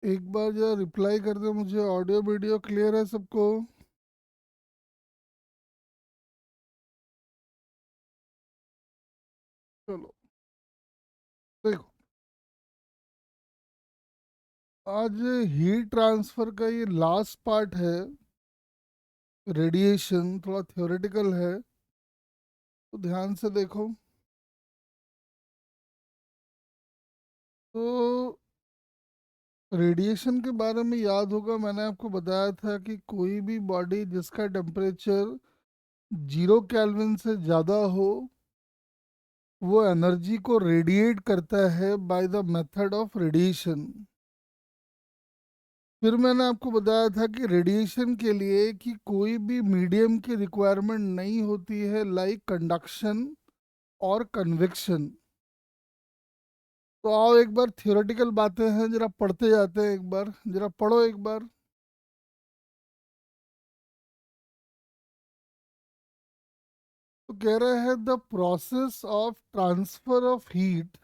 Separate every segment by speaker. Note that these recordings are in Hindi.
Speaker 1: एक बार जरा रिप्लाई कर दो मुझे। ऑडियो वीडियो क्लियर है सबको? चलो देखो, आज हीट ट्रांसफर का ये लास्ट पार्ट है। रेडिएशन थोड़ा थ्योरेटिकल है, तो ध्यान से देखो। तो रेडिएशन के बारे में याद होगा, मैंने आपको बताया था कि कोई भी बॉडी जिसका टेम्परेचर 0 केल्विन से ज़्यादा हो, वो एनर्जी को रेडिएट करता है bye the method of radiation. फिर मैंने आपको बताया था कि रेडिएशन के लिए कि कोई भी मीडियम की रिक्वायरमेंट नहीं होती है, लाइक कंडक्शन और कन्वेक्शन। तो आओ एक बार थियोरेटिकल बातें हैं, जरा पढ़ते जाते हैं। एक बार जरा पढ़ो एक बार। तो कह रहे हैं the process of transfer of heat,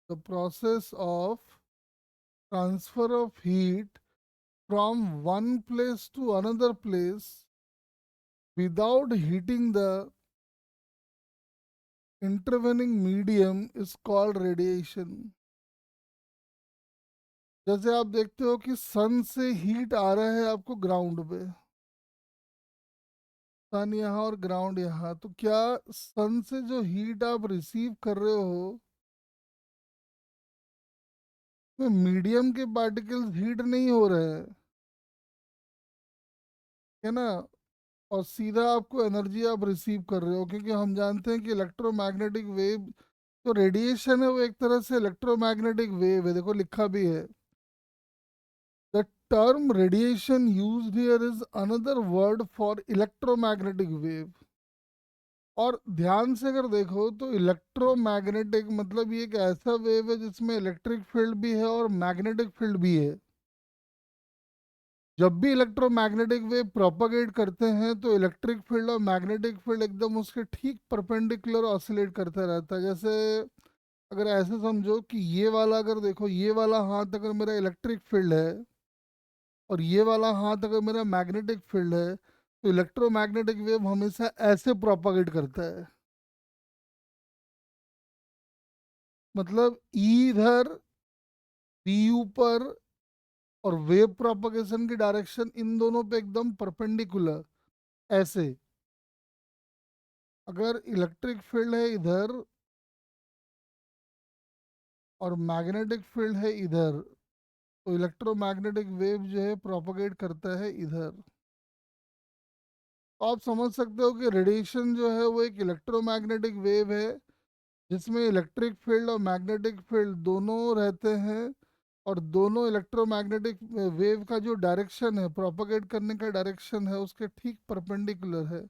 Speaker 1: the process of transfer of heat from one place to another place without heating the intervening medium is called radiation. जैसे आप देखते हो कि सन से हीट आ रहा है आपको ग्राउंड पे, सन यहाँ और ग्राउंड यहाँ, तो क्या सन से जो हीट आप रिसीव कर रहे हो, में मीडियम के पार्टिकल्स हीट नहीं हो रहे हैं, है ना? और सीधा आपको एनर्जी आप रिसीव कर रहे हो, क्योंकि हम जानते हैं कि इलेक्ट्रोमैग्नेटिक वेव, तो रेडिएशन है वो एक तरह से इलेक्ट्रोमैग्नेटिक वेव है। देखो लिखा भी है, the term radiation used here is another word for electromagnetic wave. और ध्यान से अगर देखो तो इलेक्ट्रोमैग्नेटिक मतलब ये एक ऐसा वेव है जिसमें इलेक्ट्रिक फील्ड भी है और मैग्नेटिक फील्ड भी है। जब भी इलेक्ट्रोमैग्नेटिक वेव प्रोपागेट करते हैं तो इलेक्ट्रिक फील्ड और मैग्नेटिक फील्ड एकदम उसके ठीक परपेंडिकुलर ऑसिलेट करता रहता है। जैसे अगर ऐसे समझो कि ये वाला, अगर देखो ये वाला हाथ अगर मेरा इलेक्ट्रिक फील्ड है और ये वाला हाथ अगर मेरा मैग्नेटिक फील्ड है, तो इलेक्ट्रोमैग्नेटिक वेव हमेशा ऐसे प्रोपागेट करता है। मतलब ई इधर, बी ऊपर, और वेव प्रोपगेशन की डायरेक्शन इन दोनों पे एकदम परपेंडिकुलर ऐसे। अगर इलेक्ट्रिक फील्ड है इधर और मैग्नेटिक फील्ड है इधर, तो इलेक्ट्रोमैग्नेटिक वेव जो है प्रोपगेट करता है इधर। तो आप समझ सकते हो कि रेडिएशन जो है वो एक इलेक्ट्रोमैग्नेटिक वेव है, जिसमें इलेक्ट्रिक फील्ड और मैग्नेटिक फील्ड दोनों रहते हैं, और दोनों इलेक्ट्रोमैग्नेटिक वेव का जो डायरेक्शन है, प्रोपगेट करने का डायरेक्शन है, उसके ठीक परपेंडिकुलर है।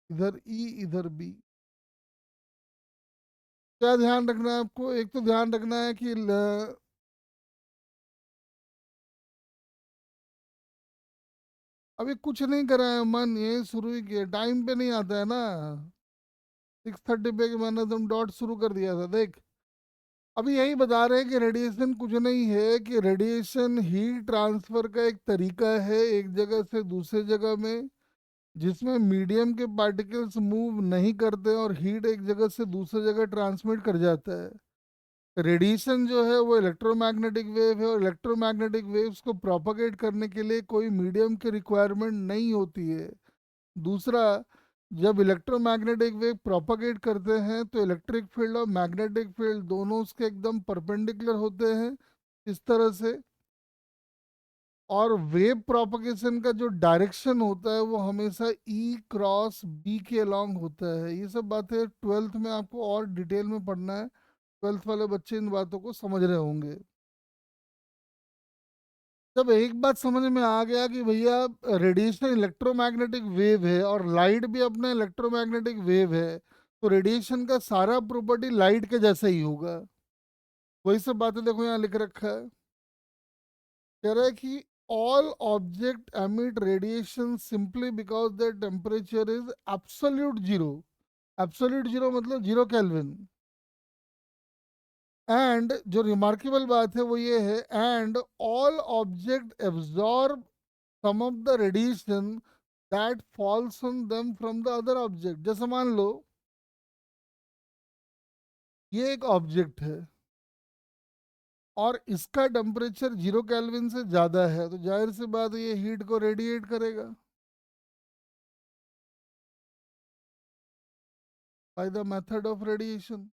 Speaker 1: इधर ई इधर बी। क्या ध्यान रखना है आपको? एक तो ध्यान रखना है कि अभी कुछ नहीं करा है, मन ये शुरू ही किया, टाइम पे नहीं आता है ना। 6:30 पे कि मैंने तुम डॉट शुरू कर दिया था, देख। अभी यही बता रहे हैं कि रेडिएशन कुछ नहीं है, कि रेडिएशन हीट ट्रांसफर का एक तरीका है एक जगह से दूसरे जगह में, जिसमें मीडियम के पार्टिकल्स मूव नहीं करते और हीट एक जगह से दूसरी जगह ट्रांसमिट कर जाता है। रेडिएशन जो है वो इलेक्ट्रोमैग्नेटिक वेव है, और इलेक्ट्रोमैग्नेटिक वेव्स को प्रोपागेट करने के लिए कोई मीडियम की रिक्वायरमेंट नहीं होती है। दूसरा, जब इलेक्ट्रोमैग्नेटिक वेव प्रोपागेट करते हैं तो इलेक्ट्रिक फील्ड और मैग्नेटिक फील्ड दोनों उसके एकदम परपेंडिकुलर होते हैं, इस तरह से। और वेव प्रोपगेशन का जो डायरेक्शन होता है वो हमेशा ई क्रॉस बी के अलोंग होता है। ये सब बातें ट्वेल्थ में आपको और डिटेल में पढ़ना है, ट्वेल्थ वाले बच्चे इन बातों को समझ रहे होंगे। जब एक बात समझ में आ गया कि भैया रेडिएशन इलेक्ट्रोमैग्नेटिक वेव है और लाइट भी अपना इलेक्ट्रोमैग्नेटिक वेव है, तो रेडिएशन का सारा प्रॉपर्टी लाइट के जैसा ही होगा। वही सब बातें देखो यहाँ लिख रखा है। कह रहा है कि all object emit radiation simply because their temperature is absolute zero. Absolute zero मतलब 0 केल्विन। एंड जो रिमार्केबल बात है वो ये है, and all object absorb some of the radiation that falls on them from the other object. जैसे मान लो ये एक ऑब्जेक्ट है और इसका टेम्परेचर 0 केल्विन से ज़्यादा है, तो जाहिर सी बात है ये हीट को रेडिएट करेगा by the method of radiation.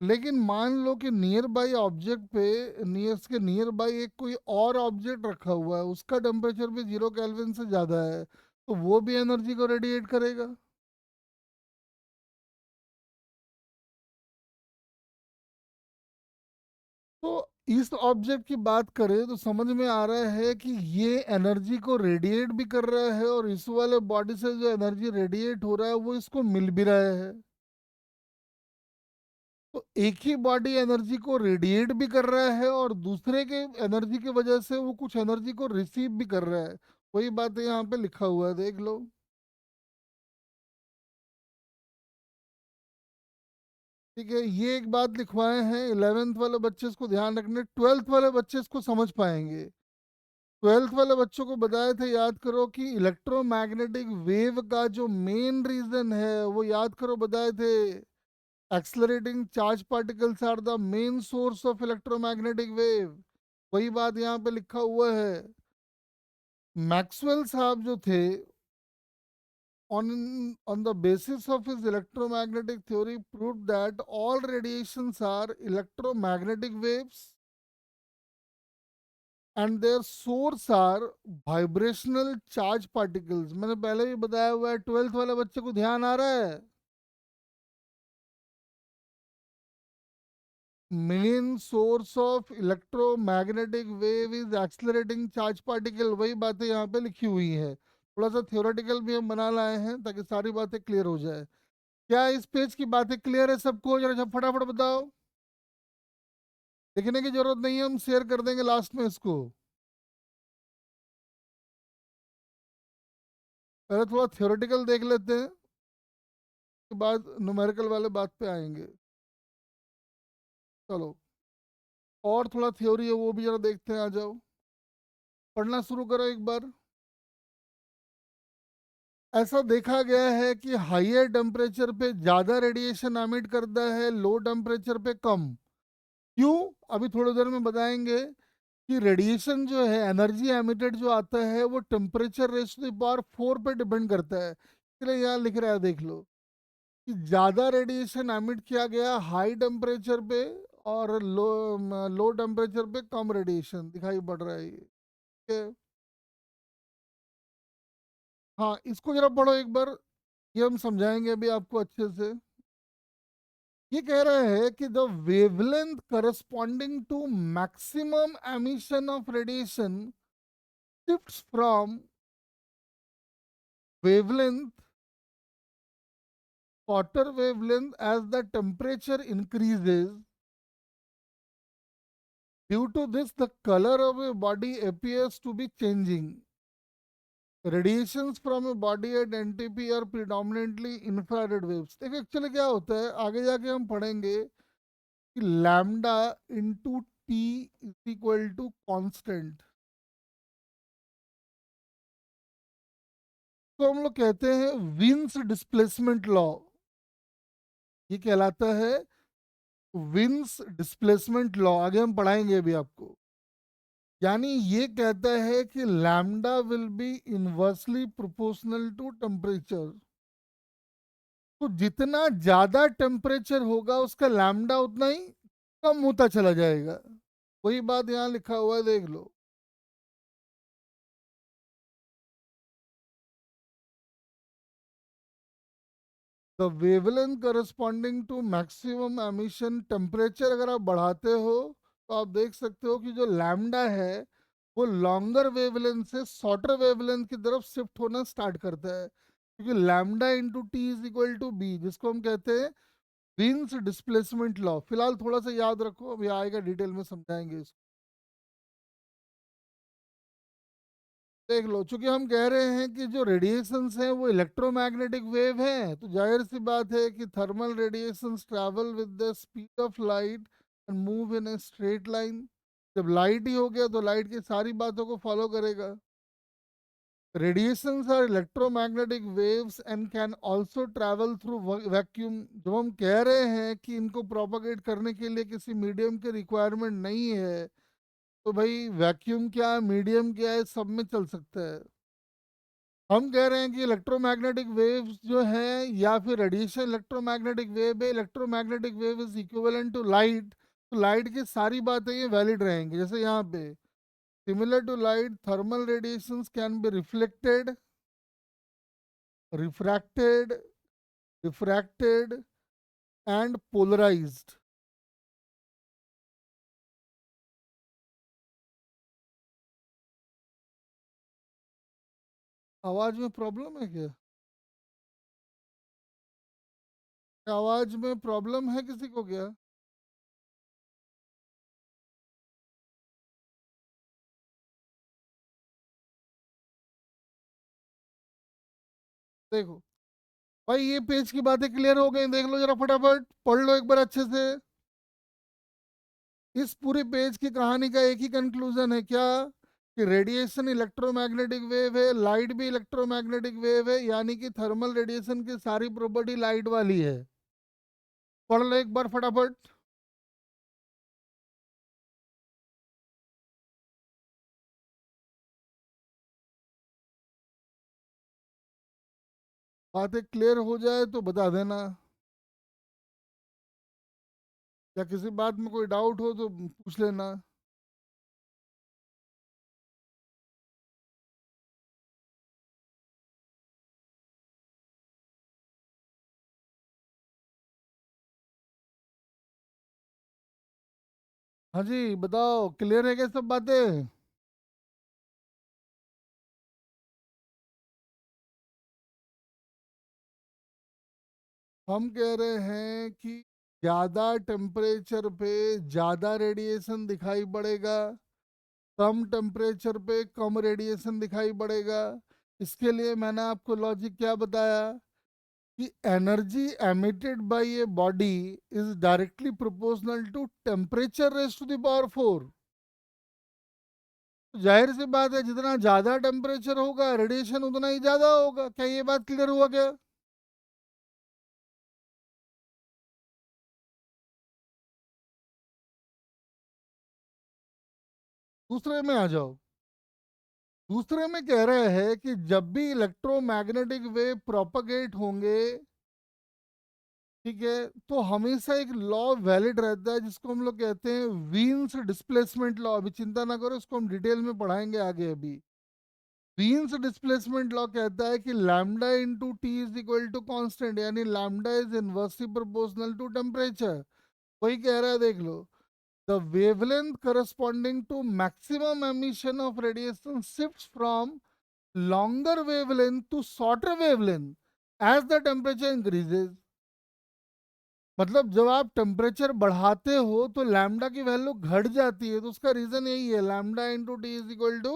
Speaker 1: लेकिन मान लो कि नियर बाई ऑब्जेक्ट पे, नियर के नियर बाई एक कोई और ऑब्जेक्ट रखा हुआ है, उसका टेम्परेचर भी 0 केल्विन से ज़्यादा है, तो वो भी एनर्जी को रेडिएट करेगा। तो इस ऑब्जेक्ट की बात करें तो समझ में आ रहा है कि ये एनर्जी को रेडिएट भी कर रहा है, और इस वाले बॉडी से जो एनर्जी रेडिएट हो रहा है वो इसको मिल भी रहा है। तो एक ही बॉडी एनर्जी को रेडिएट भी कर रहा है और दूसरे के एनर्जी की वजह से वो कुछ एनर्जी को रिसीव भी कर रहा है। वही बात है यहाँ पे लिखा हुआ है, देख लो। ठीक है, ये एक बात लिखवाए हैं 11th वाले बच्चे, इसको ध्यान रखने, 12th वाले बच्चे इसको समझ पाएंगे। 12th वाले बच्चों को बताए थे, याद करो कि इलेक्ट्रोमैग्नेटिक वेव का जो मेन रीजन है वो याद करो, बताए थे accelerating charge particles are the main source of electromagnetic wave. वही बात यहाँ पे लिखा हुआ है। मैक्सवेल साहब जो थे, on the basis of his electromagnetic theory proved that all radiations are electromagnetic waves and their source are vibrational charge particles। मैंने पहले भी बताया हुआ है, 12th वाले बच्चे को ध्यान आ रहा है। Main source of electromagnetic wave is accelerating charge particle. वही बातें यहाँ पे लिखी हुई है, थोड़ा सा थियोरेटिकल भी हम बना लाए हैं ताकि सारी बातें क्लियर हो जाए। क्या इस पेज की बातें क्लियर है सबको? जरा फटाफट बताओ। लिखने की जरूरत नहीं है, हम शेयर कर देंगे लास्ट में इसको। पहले थोड़ा थियोरेटिकल देख लेते हैं, उसके बाद न्यूमेरिकल वाले बात पे आएंगे। चलो, और थोड़ा थ्योरी है वो भी जरा देखते हैं, आ जाओ पढ़ना शुरू करो एक बार। ऐसा देखा गया है कि हाईयर टेम्परेचर पे ज़्यादा रेडिएशन एमिट करता है, लो टेम्परेचर पे कम। क्यों? अभी थोड़ी देर में बताएंगे कि रेडिएशन जो है, एनर्जी एमिटेड जो आता है वो temperature raise to the power 4 पे डिपेंड करता है। इसलिए यहाँ लिख रहा है, देख लो कि ज़्यादा रेडिएशन एमिट किया गया हाई टेम्परेचर पे, और लो टेम्परेचर पे कम रेडिएशन दिखाई पड़ रहा है ये। ठीक है? हाँ, इसको जरा पढ़ो एक बार, ये हम समझाएंगे अभी आपको अच्छे से। ये कह रहे हैं कि the wavelength corresponding to maximum emission of radiation shifts from wavelength, shorter wavelength as the temperature increases. Due to this, the color of a body appears to be changing. Radiations from a body at NTP are predominantly infrared waves। देखिए एक्चुअली क्या होता है, आगे जाके हम पढ़ेंगे कि lambda into T is equal to constant. तो हम लोग कहते हैं विंस डिस्प्लेसमेंट लॉ, ये कहलाता है विंस डिस्प्लेसमेंट लॉ। आगे हम पढ़ाएंगे अभी आपको। यानी ये कहता है कि lambda will be inversely proportional to temperature. तो जितना ज्यादा टेम्परेचर होगा उसका लैम्डा उतना ही कम होता चला जाएगा। वही बात यहाँ लिखा हुआ है, देख लो। The wavelength corresponding to maximum emission temperature अगर आप बढ़ाते हो तो आप देख सकते हो कि जो लैम्डा है वो लॉन्गर वेवलेंथ से शॉर्टर वेवलेंथ की तरफ शिफ्ट होना स्टार्ट करता है, क्योंकि lambda into T is equal to B, जिसको हम कहते हैं विंस डिस्प्लेसमेंट लॉ। फिलहाल थोड़ा सा याद रखो, अभी आएगा डिटेल में समझाएंगे इसको। देख लो, चूंकि हम कह रहे हैं कि जो रेडिएशंस हैं वो इलेक्ट्रोमैग्नेटिक वेव हैं, तो जाहिर सी बात है कि thermal radiations travel with the speed of light and move in a straight line. जब लाइट ही हो गया तो लाइट की सारी बातों को फॉलो करेगा। Radiations are electromagnetic waves and can also travel through vacuum। जब हम कह रहे हैं कि इनको प्रोपागेट करने के लिए किसी मीडियम की रिक्वायरमेंट नहीं है, तो भाई वैक्यूम क्या है, मीडियम क्या है, सब में चल सकता है। हम कह रहे हैं कि इलेक्ट्रोमैग्नेटिक वेव्स जो है या फिर रेडिएशन इलेक्ट्रोमैग्नेटिक वेव है, electromagnetic wave is equivalent to light. तो लाइट की सारी बातें ये वैलिड रहेंगी। जैसे यहाँ पे similar to light thermal radiations can be reflected, refracted, refracted and polarised. आवाज में प्रॉब्लम है क्या? क्या आवाज में प्रॉब्लम है किसी को क्या? देखो भाई, ये पेज की बातें क्लियर हो गई, देख लो जरा फटाफट पढ़ लो एक बार अच्छे से। इस पूरे पेज की कहानी का एक ही कंक्लूजन है क्या? कि रेडिएशन इलेक्ट्रोमैग्नेटिक वेव है, लाइट भी इलेक्ट्रोमैग्नेटिक वेव है, यानी कि थर्मल रेडिएशन की सारी प्रॉपर्टी लाइट वाली है। पढ़ लो एक बार फटाफट। बातें क्लियर हो जाए तो बता देना, या किसी बात में कोई डाउट हो तो पूछ लेना। हाँ जी बताओ, क्लियर है क्या सब बातें? हम कह रहे हैं कि ज़्यादा टेम्परेचर पे ज़्यादा रेडिएशन दिखाई पड़ेगा, कम टेम्परेचर पे कम रेडिएशन दिखाई पड़ेगा। इसके लिए मैंने आपको लॉजिक क्या बताया कि energy emitted by a body is directly proportional to temperature raise to the power 4। जाहिर सी बात है, जितना ज़्यादा टेम्परेचर होगा रेडिएशन उतना ही ज़्यादा होगा। क्या ये बात क्लियर हुआ क्या? दूसरे में आ जाओ। दूसरे में कह रहे हैं कि जब भी इलेक्ट्रोमैग्नेटिक वेव प्रोपगेट होंगे, ठीक है, तो हमेशा एक लॉ वैलिड रहता है जिसको हम लोग कहते हैं वीन्स डिस्प्लेसमेंट लॉ। अभी चिंता ना करो, इसको हम डिटेल में पढ़ाएंगे आगे। अभी वीन्स डिस्प्लेसमेंट लॉ कहता है कि lambda into T is equal to constant, यानी lambda is inversely proportional to temperature. वही कह रहा है, देख लो। The wavelength corresponding to maximum emission of radiation shifts from longer wavelength to shorter wavelength as the temperature increases। मतलब जब आप टेम्परेचर बढ़ाते हो तो लैम्डा की वैल्यू घट जाती है, तो उसका रीजन यही है, lambda into T is equal to,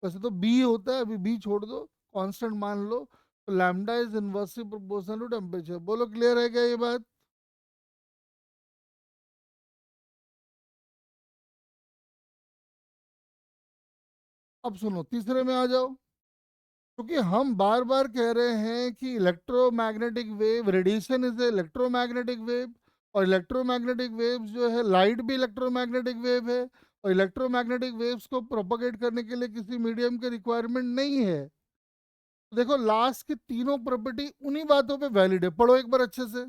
Speaker 1: वैसे तो बी होता है, अभी बी छोड़ दो, कांस्टेंट मान लो, तो lambda is inversely proportional to temperature. बोलो क्लियर है क्या ये बात? अब सुनो, तीसरे में आ जाओ। क्योंकि हम बार बार कह रहे हैं कि electromagnetic wave, radiation is electromagnetic wave, और इलेक्ट्रोमैग्नेटिक वेव्स जो है, लाइट भी इलेक्ट्रोमैग्नेटिक वेव है, और इलेक्ट्रोमैग्नेटिक वेव्स को प्रोपोगेट करने के लिए किसी मीडियम की रिक्वायरमेंट नहीं है। तो देखो लास्ट की तीनों प्रॉपर्टी उन्हीं बातों पे वैलिड है, पढ़ो एक बार अच्छे से।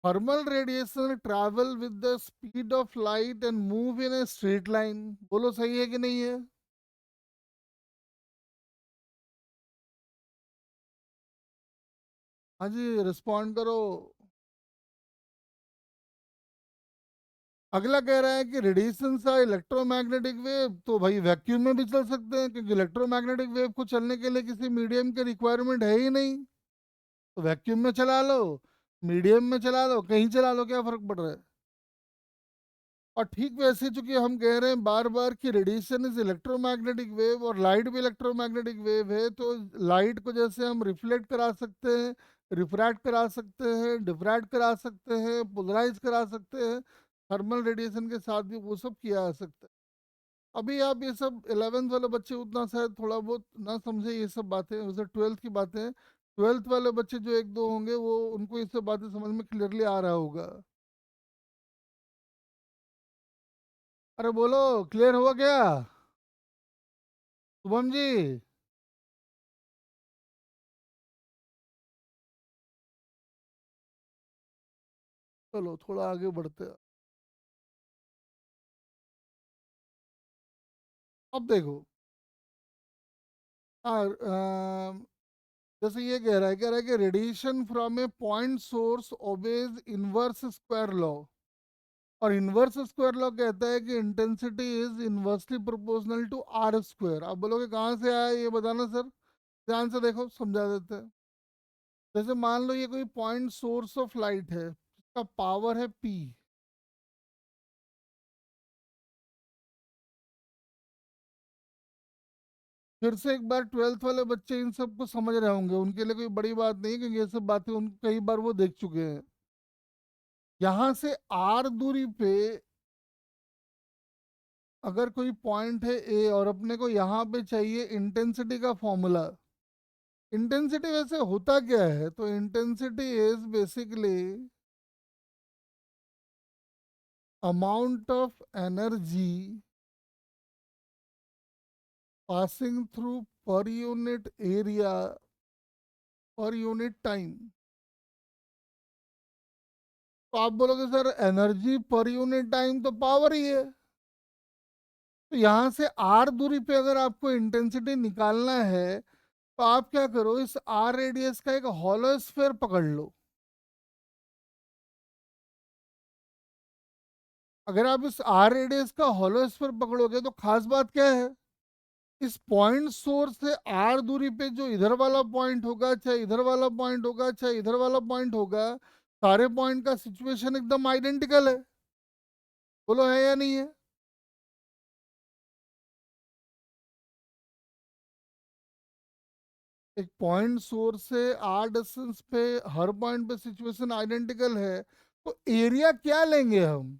Speaker 1: Thermal radiation travel with the speed of light and move in a straight line. बोलो सही है कि नहीं है? हाँ जी, रिस्पॉन्ड करो। अगला कह रहा है कि रेडिएशन सा इलेक्ट्रोमैग्नेटिक वेव तो भाई वैक्यूम में भी चल सकते हैं, क्योंकि इलेक्ट्रोमैग्नेटिक वेव को चलने के लिए किसी मीडियम की रिक्वायरमेंट है ही नहीं। तो वैक्यूम में चला लो, मीडियम में चला लो, कहीं चला लो, क्या फर्क पड़ रहा है? और ठीक वैसे चूंकि हम कह रहे हैं बार बार कि रेडिएशन इज इलेक्ट्रोमैग्नेटिक वेव और लाइट भी इलेक्ट्रोमैग्नेटिक वेव है, तो लाइट को जैसे हम रिफ्लेक्ट करा सकते हैं, रिफ्रैक्ट करा सकते हैं, डिफ्रैक्ट करा सकते हैं, पोलराइज करा सकते हैं, थर्मल रेडिएशन के साथ भी वो सब किया जा सकता है। अभी आप ये सब 11th वाले बच्चे उतना शायद थोड़ा बहुत ना समझे ये सब बातें, वैसे 12th की बातें हैं। 12th वाले बच्चे जो एक दो होंगे वो उनको ये सब बातें समझ में क्लियरली आ रहा होगा। अरे बोलो, क्लियर हुआ क्या? शुभम जी। चलो थोड़ा आगे बढ़ते हैं। अब देखो, हाँ, जैसे ये कह रहा है कि radiation from a point source obeys inverse square law. और इनवर्स स्क्वायर लॉ कहता है कि intensity is inversely proportional to R square. आप बोलोगे कहाँ से आया ये बताना सर। ध्यान से देखो समझा देते हैं। जैसे मान लो ये कोई पॉइंट सोर्स ऑफ लाइट है, इसका पावर है पी। फिर से एक बार 12th वाले बच्चे इन सब को समझ रहे होंगे, उनके लिए कोई बड़ी बात नहीं, क्योंकि ये सब बातें उन कई बार वो देख चुके हैं। यहाँ से आर दूरी पे अगर कोई पॉइंट है ए और अपने को यहाँ पे चाहिए इंटेंसिटी का फॉर्मूला। इंटेंसिटी वैसे होता क्या है, तो intensity is basically amount of energy passing through per unit area पर यूनिट टाइम। तो आप बोलोगे sir energy per unit time तो पावर ही है। तो यहाँ से आर दूरी पे अगर आपको इंटेंसिटी निकालना है, तो आप क्या करो, इस आर रेडियस का एक हॉलो स्फीयर पकड़ लो। अगर आप इस आर रेडियस का हॉलो स्फीयर पकड़ोगे तो खास बात क्या है, इस पॉइंट सोर्स से आर दूरी पे जो इधर वाला पॉइंट होगा, चाहे इधर वाला पॉइंट होगा, चाहे इधर वाला पॉइंट होगा, सारे पॉइंट का सिचुएशन एकदम आइडेंटिकल है। बोलो है या नहीं है? एक पॉइंट सोर्स से आर डिस्टेंस पे हर पॉइंट पे सिचुएशन आइडेंटिकल है, तो एरिया क्या लेंगे हम?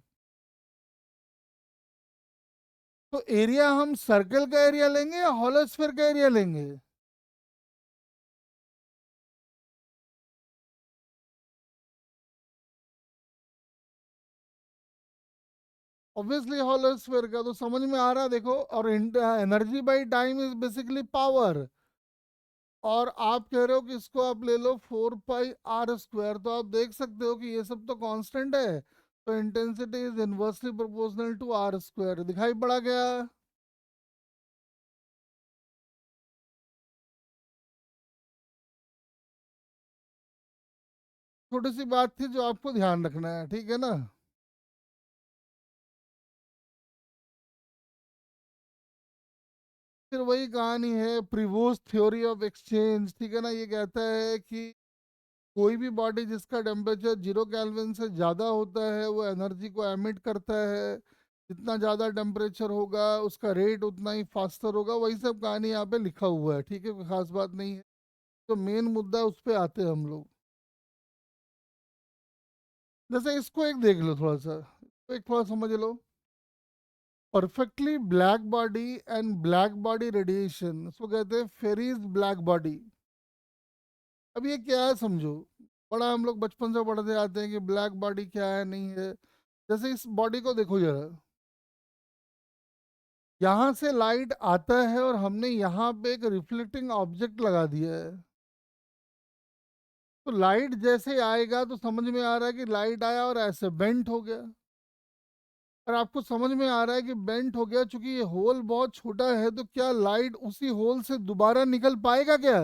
Speaker 1: तो एरिया हम सर्कल का एरिया लेंगे या हॉलो स्फीयर का एरिया लेंगे? ऑब्वियसली हॉलो स्फीयर का, तो समझ में आ रहा है देखो। और energy by time is basically power. और आप कह रहे हो कि इसको आप ले लो 4 पाई r स्क्वायर, तो आप देख सकते हो कि ये सब तो कांस्टेंट है। तो intensity is inversely proportional to R square, दिखाई पड़ा गया? छोटी सी बात थी जो आपको ध्यान रखना है, ठीक है ना। फिर वही कहानी है, प्रिवोस थ्योरी ऑफ एक्सचेंज, ठीक है ना। ये कहता है कि कोई भी बॉडी जिसका टेम्परेचर 0 केल्विन से ज़्यादा होता है वो एनर्जी को एमिट करता है। जितना ज़्यादा टेम्परेचर होगा उसका रेट उतना ही फास्टर होगा। वही सब कहानी यहाँ पे लिखा हुआ है, ठीक है, कोई खास बात नहीं है। तो मेन मुद्दा उस पर आते हैं हम लोग। जैसे इसको एक देख लो थोड़ा सा, तो एक थोड़ा समझ लो। Perfectly black body and black body radiation, इसको कहते हैं फेरीज ब्लैक बॉडी। अब ये क्या है समझो। बड़ा हम लोग बचपन से पढ़ते आते हैं कि ब्लैक बॉडी क्या है नहीं है। जैसे इस बॉडी को देखो जरा, यहाँ से लाइट आता है और हमने यहाँ पे एक रिफ्लेक्टिंग ऑब्जेक्ट लगा दिया है। तो लाइट जैसे आएगा तो समझ में आ रहा है कि लाइट आया और ऐसे बेंट हो गया। और आपको समझ में आ रहा है कि बेंट हो गया, चूंकि ये होल बहुत छोटा है, तो क्या लाइट उसी होल से दोबारा निकल पाएगा क्या?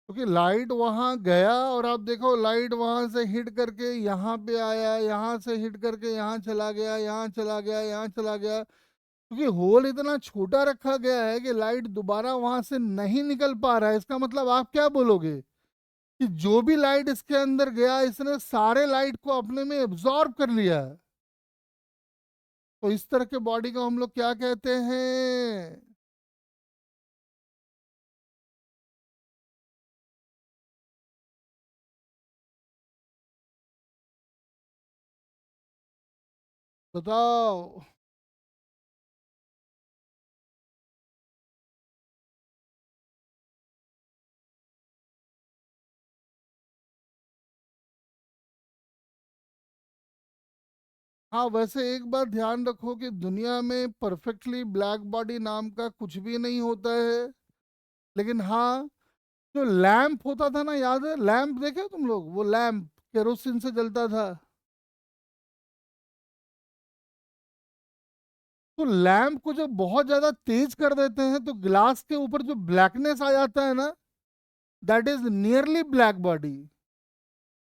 Speaker 1: क्योंकि लाइट वहां गया और आप देखो लाइट वहां से हिट करके यहाँ पे आया, यहाँ से हिट करके यहाँ चला गया, यहाँ चला गया, यहाँ चला गया। क्योंकि होल इतना छोटा रखा गया है कि लाइट दोबारा वहां से नहीं निकल पा रहा है। इसका मतलब आप क्या बोलोगे कि जो भी लाइट इसके अंदर गया इसने सारे लाइट को अपने में एब्जॉर्ब कर लिया है। तो इस तरह के बॉडी को हम लोग क्या कहते हैं? बताओ। हाँ, वैसे एक बात ध्यान रखो कि दुनिया में परफेक्टली ब्लैक बॉडी नाम का कुछ भी नहीं होता है। लेकिन हाँ, जो लैंप होता था ना, याद है लैंप? देखे हो तुम लोग वो लैंप केरोसिन से जलता था? तो लैंप को जब बहुत ज्यादा तेज कर देते हैं तो ग्लास के ऊपर जो ब्लैकनेस आ जाता है ना, that is nearly black body.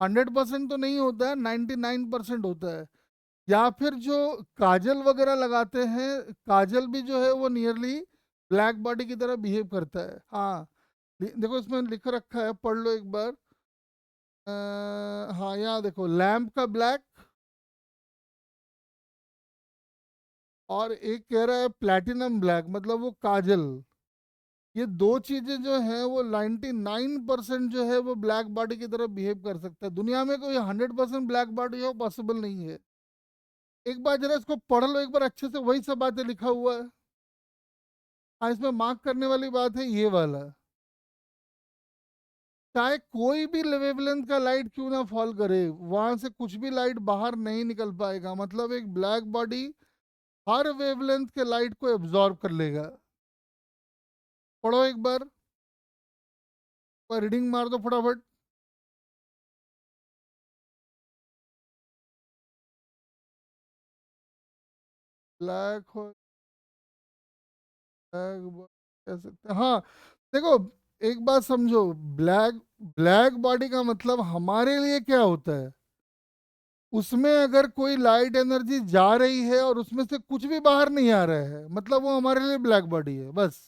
Speaker 1: 100% तो नहीं होता है, 99% होता है। या फिर जो काजल वगैरह लगाते हैं, काजल भी जो है वो नियरली ब्लैक बॉडी की तरह बिहेव करता है। हाँ, देखो इसमें लिख रखा है, पढ़ लो एक बार। हाँ, यहाँ देखो, लैम्प का ब्लैक, और एक कह रहा है प्लैटिनम ब्लैक, मतलब वो काजल। ये दो चीजें जो है वो 99% जो है वो ब्लैक बॉडी की तरह बिहेव कर सकता है। दुनिया में कोई 100% ब्लैक बॉडी हो पॉसिबल नहीं है। एक बार जरा इसको पढ़ लो एक बार अच्छे से, वही सब बातें लिखा हुआ है। हाँ, इसमें मार्क करने वाली बात है ये वाला। चाहे कोई भी वेवलेंथ का लाइट क्यों ना फॉल करे, वहां से कुछ भी लाइट बाहर नहीं निकल पाएगा। मतलब एक ब्लैक बॉडी हर वेवलेंथ के लाइट को एब्जॉर्ब कर लेगा। पढ़ो एक बार, रीडिंग मार दो फटाफट। ब्लैक हो, ब्लैक कह सकते हैं हाँ। देखो, एक बात समझो, ब्लैक ब्लैक बॉडी का मतलब हमारे लिए क्या होता है? उसमें अगर कोई लाइट एनर्जी जा रही है और उसमें से कुछ भी बाहर नहीं आ रहा है, मतलब वो हमारे लिए ब्लैक बॉडी है बस।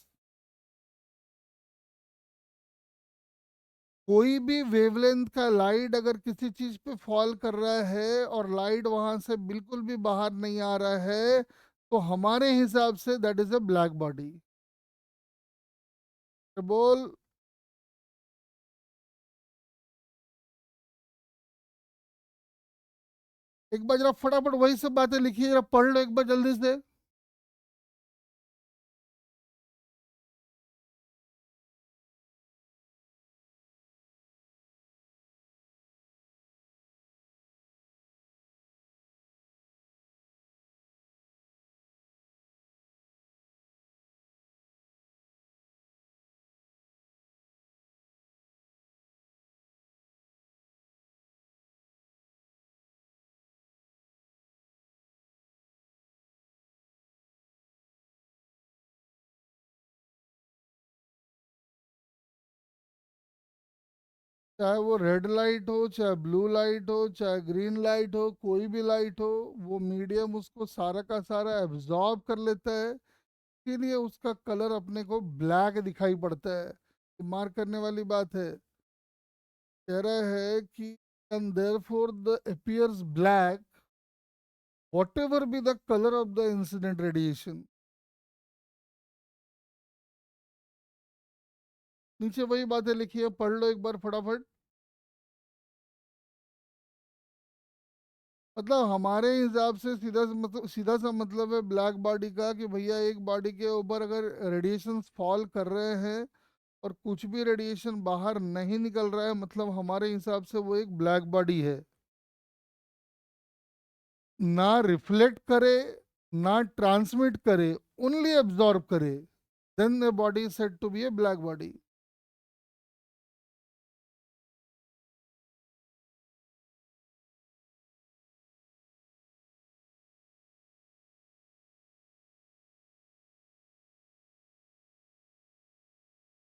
Speaker 1: कोई भी वेवलेंथ का लाइट अगर किसी चीज पे फॉल कर रहा है और लाइट वहां से बिल्कुल भी बाहर नहीं आ रहा है, तो हमारे हिसाब say that is a black body. तो बोल। एक बार जरा फटाफट वही सब बातें लिखिए, जरा पढ़ लो एक बार जल्दी से। चाहे वो रेड लाइट हो, चाहे ब्लू लाइट हो, चाहे ग्रीन लाइट हो, कोई भी लाइट हो, वो मीडियम उसको सारा का सारा एब्जॉर्ब कर लेता है। इसीलिए उसका कलर अपने को ब्लैक दिखाई पड़ता है। मार्क करने वाली बात है। कह रहा है कि and therefore the appears black whatever be the color of the incident radiation। नीचे वही बातें लिखी है, पढ़ लो एक बार फटाफट। मतलब हमारे हिसाब से सीधा सा मतलब है ब्लैक बॉडी का कि भैया एक बॉडी के ऊपर अगर रेडिएशन फॉल कर रहे हैं और कुछ भी रेडिएशन बाहर नहीं निकल रहा है, मतलब हमारे हिसाब से वो एक ब्लैक बॉडी है। ना रिफ्लेक्ट करे, ना ट्रांसमिट करे, ओनली एब्जॉर्ब करे, then the body is said to be a black body.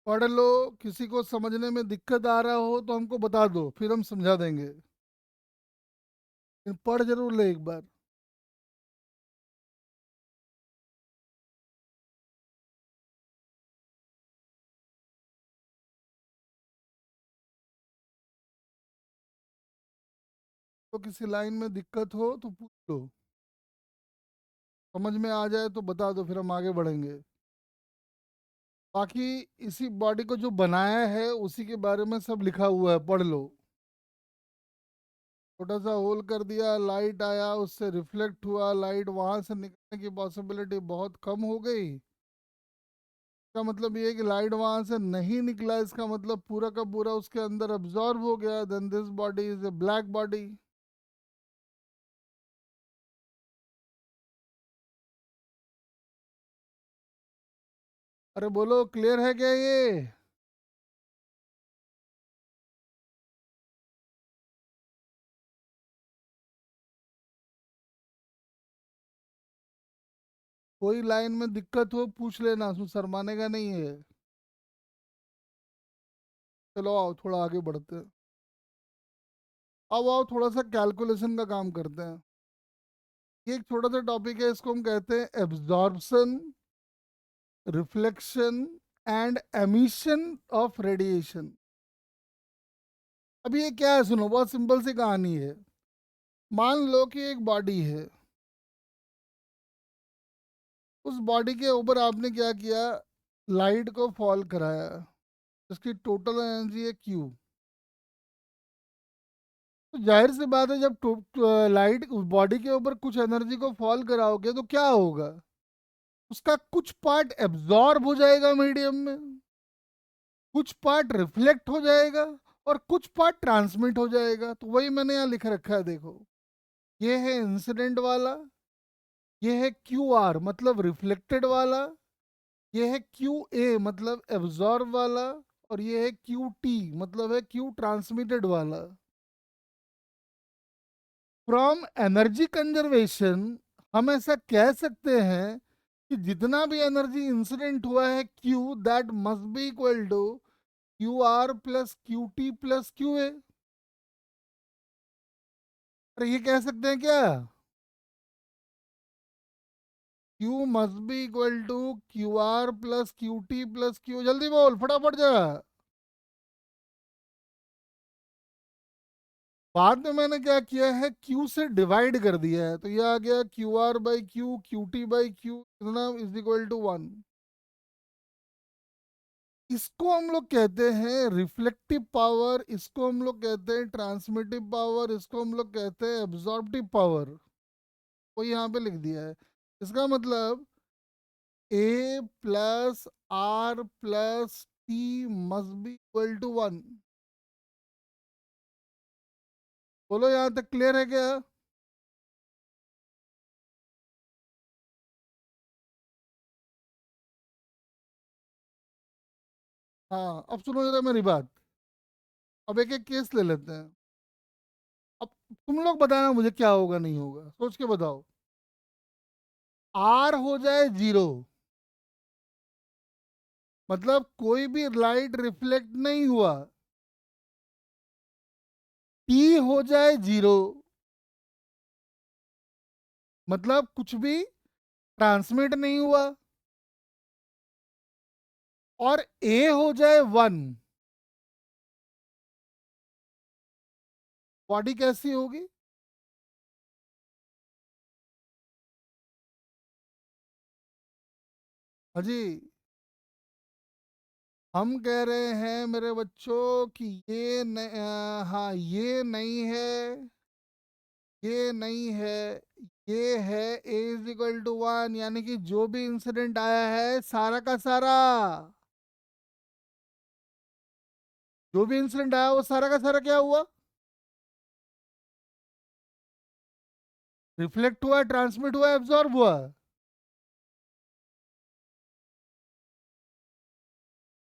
Speaker 1: पढ़ लो। किसी को समझने में दिक्कत आ रहा हो तो हमको बता दो, फिर हम समझा देंगे। लेकिन पढ़ जरूर ले एक बार। तो किसी लाइन में दिक्कत हो तो पूछ लो, समझ में आ जाए तो बता दो, फिर हम आगे बढ़ेंगे। बाकी इसी बॉडी को जो बनाया है उसी के बारे में सब लिखा हुआ है, पढ़ लो। छोटा सा होल कर दिया, लाइट आया, उससे रिफ्लेक्ट हुआ, लाइट वहां से निकलने की पॉसिबिलिटी बहुत कम हो गई। इसका मतलब ये है कि लाइट वहां से नहीं निकला, इसका मतलब पूरा का पूरा उसके अंदर अब्जॉर्ब हो गया। Then this body is a black body. अरे बोलो, क्लियर है क्या ये? कोई लाइन में दिक्कत हो पूछ लेना, उसमें शर्माने का नहीं है। चलो आओ थोड़ा आगे बढ़ते हैं। अब आओ थोड़ा सा कैलकुलेशन का काम करते हैं। ये एक छोटा सा टॉपिक है, इसको हम कहते हैं absorption, reflection and emission of radiation. अब ये क्या है सुनो, बहुत सिंपल सी कहानी है। मान लो कि एक बॉडी है, उस बॉडी के ऊपर आपने क्या किया, लाइट को फॉल कराया, उसकी टोटल एनर्जी है क्यू। तो जाहिर सी बात है, जब लाइट उस बॉडी के ऊपर कुछ एनर्जी को फॉल कराओगे तो क्या होगा, उसका कुछ पार्ट एब्जॉर्ब हो जाएगा मीडियम में, कुछ पार्ट रिफ्लेक्ट हो जाएगा, और कुछ पार्ट ट्रांसमिट हो जाएगा। तो वही मैंने यहाँ लिख रखा है, देखो। ये है इंसिडेंट वाला, ये है क्यू आर मतलब रिफ्लेक्टेड वाला, ये है क्यू ए मतलब एब्जॉर्ब वाला, और ये है क्यू टी मतलब है क्यू ट्रांसमिटेड वाला। फ्रॉम एनर्जी कंजर्वेशन हम ऐसा कह सकते हैं कि जितना भी एनर्जी इंसिडेंट हुआ है Q, that must be equal to Q R plus Q T plus Q A. अरे ये कह सकते हैं क्या, Q must be equal to Q R plus Q T plus Q. जल्दी बोल फटाफट जा। बाद में मैंने क्या किया है, क्यू से डिवाइड कर दिया है, तो ये आ गया Q R by Q, Q T by Q इतना इज इक्वल टू वन। इसको हम लोग कहते हैं रिफ्लेक्टिव पावर, इसको हम लोग कहते हैं ट्रांसमिटिव पावर, इसको हम लोग कहते हैं एब्जॉर्प्टिव पावर। वो यहाँ पे लिख दिया है। इसका मतलब A plus R plus T must be equal to one. बोलो यहाँ तक क्लियर है क्या? हाँ अब सुनो जरा मेरी बात। अब एक एक केस ले लेते हैं। अब तुम लोग बताना मुझे क्या होगा नहीं होगा, सोच के बताओ। आर हो जाए जीरो, मतलब कोई भी लाइट रिफ्लेक्ट नहीं हुआ। टी हो जाए जीरो, मतलब कुछ भी ट्रांसमिट नहीं हुआ। और ए हो जाए वन, बॉडी कैसी होगी? अजी, हम कह रहे हैं मेरे बच्चों कि हाँ ये नहीं है, ये नहीं है, ये है ए इज इक्वल टू वन, यानी कि जो भी इंसिडेंट आया है सारा का सारा, जो भी इंसिडेंट आया वो सारा का सारा क्या हुआ, रिफ्लेक्ट हुआ, ट्रांसमिट हुआ, एब्जॉर्ब हुआ।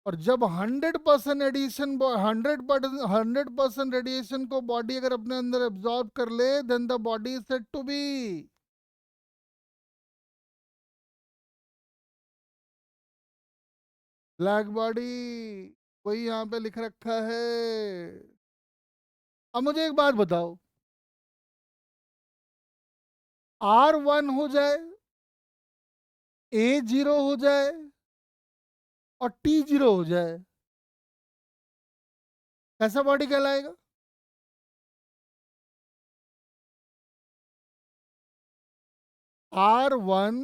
Speaker 1: और जब 100% एडिशन, 100% रेडिएशन को बॉडी अगर अपने अंदर एब्जॉर्ब कर ले, then the body is said to be black body. वही यहाँ पे लिख रखा है। अब मुझे एक बात बताओ, आर वन हो जाए, ए जीरो हो जाए, और टी जीरो हो जाए, कैसा बॉडी कहलाएगा? R1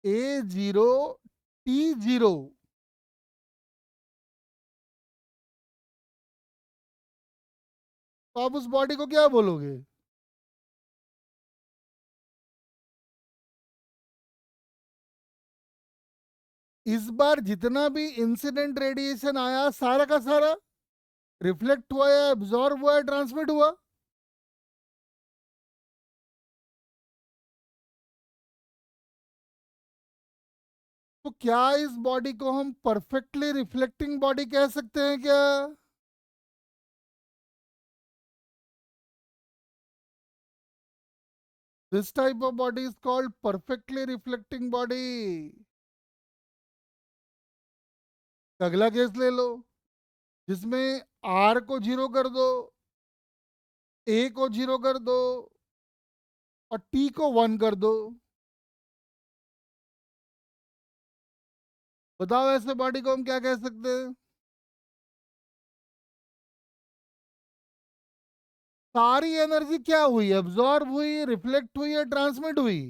Speaker 1: A0 T0, तो आप उस बॉडी को क्या बोलोगे? इस बार जितना भी इंसिडेंट रेडिएशन आया सारा का सारा रिफ्लेक्ट हुआ या एब्जॉर्ब हुआ या ट्रांसमिट हुआ? तो क्या इस बॉडी को हम परफेक्टली रिफ्लेक्टिंग बॉडी कह सकते हैं क्या? This type of body is called perfectly reflecting body. अगला केस ले लो, जिसमें आर को जीरो कर दो, ए को जीरो कर दो और टी को वन कर दो। बताओ ऐसे बॉडी को हम क्या कह सकते हैं? सारी एनर्जी क्या हुई? एब्जॉर्ब हुई, रिफ्लेक्ट हुई या ट्रांसमिट हुई?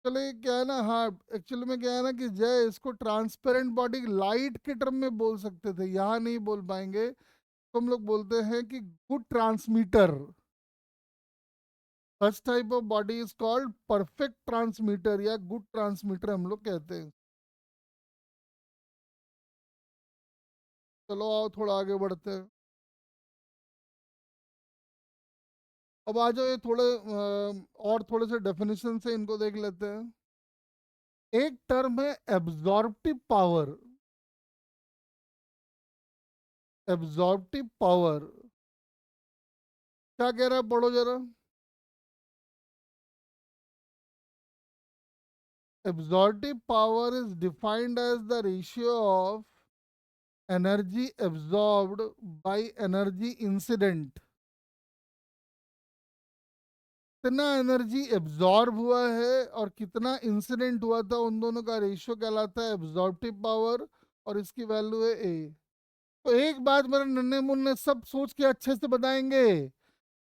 Speaker 1: चलिए क्या है ना, हाँ, एक्चुअली में क्या है ना कि जय इसको ट्रांसपेरेंट बॉडी लाइट के टर्म में बोल सकते थे, यहाँ नहीं बोल पाएंगे, तो हम लोग बोलते हैं कि good transmitter. First type of body is called perfect transmitter या गुड ट्रांसमीटर हम लोग कहते हैं। चलो आओ थोड़ा आगे बढ़ते हैं। अब आ जाओ ये थोड़े और थोड़े से डेफिनेशन से इनको देख लेते हैं। एक टर्म है एब्जॉर्प्टिव पावर। एब्जॉर्प्टिव पावर क्या कह रहा है, पढ़ो जरा। Absorptive power is defined as the ratio of energy absorbed by energy incident। कितना एनर्जी एब्जॉर्ब हुआ है और कितना इंसिडेंट हुआ था, उन दोनों का रेशियो कहलाता है एब्जॉर्प्टिव पावर, और इसकी वैल्यू है ए। तो एक बात मेरे नन्हे मुन्ने सब सोच के अच्छे से बताएंगे,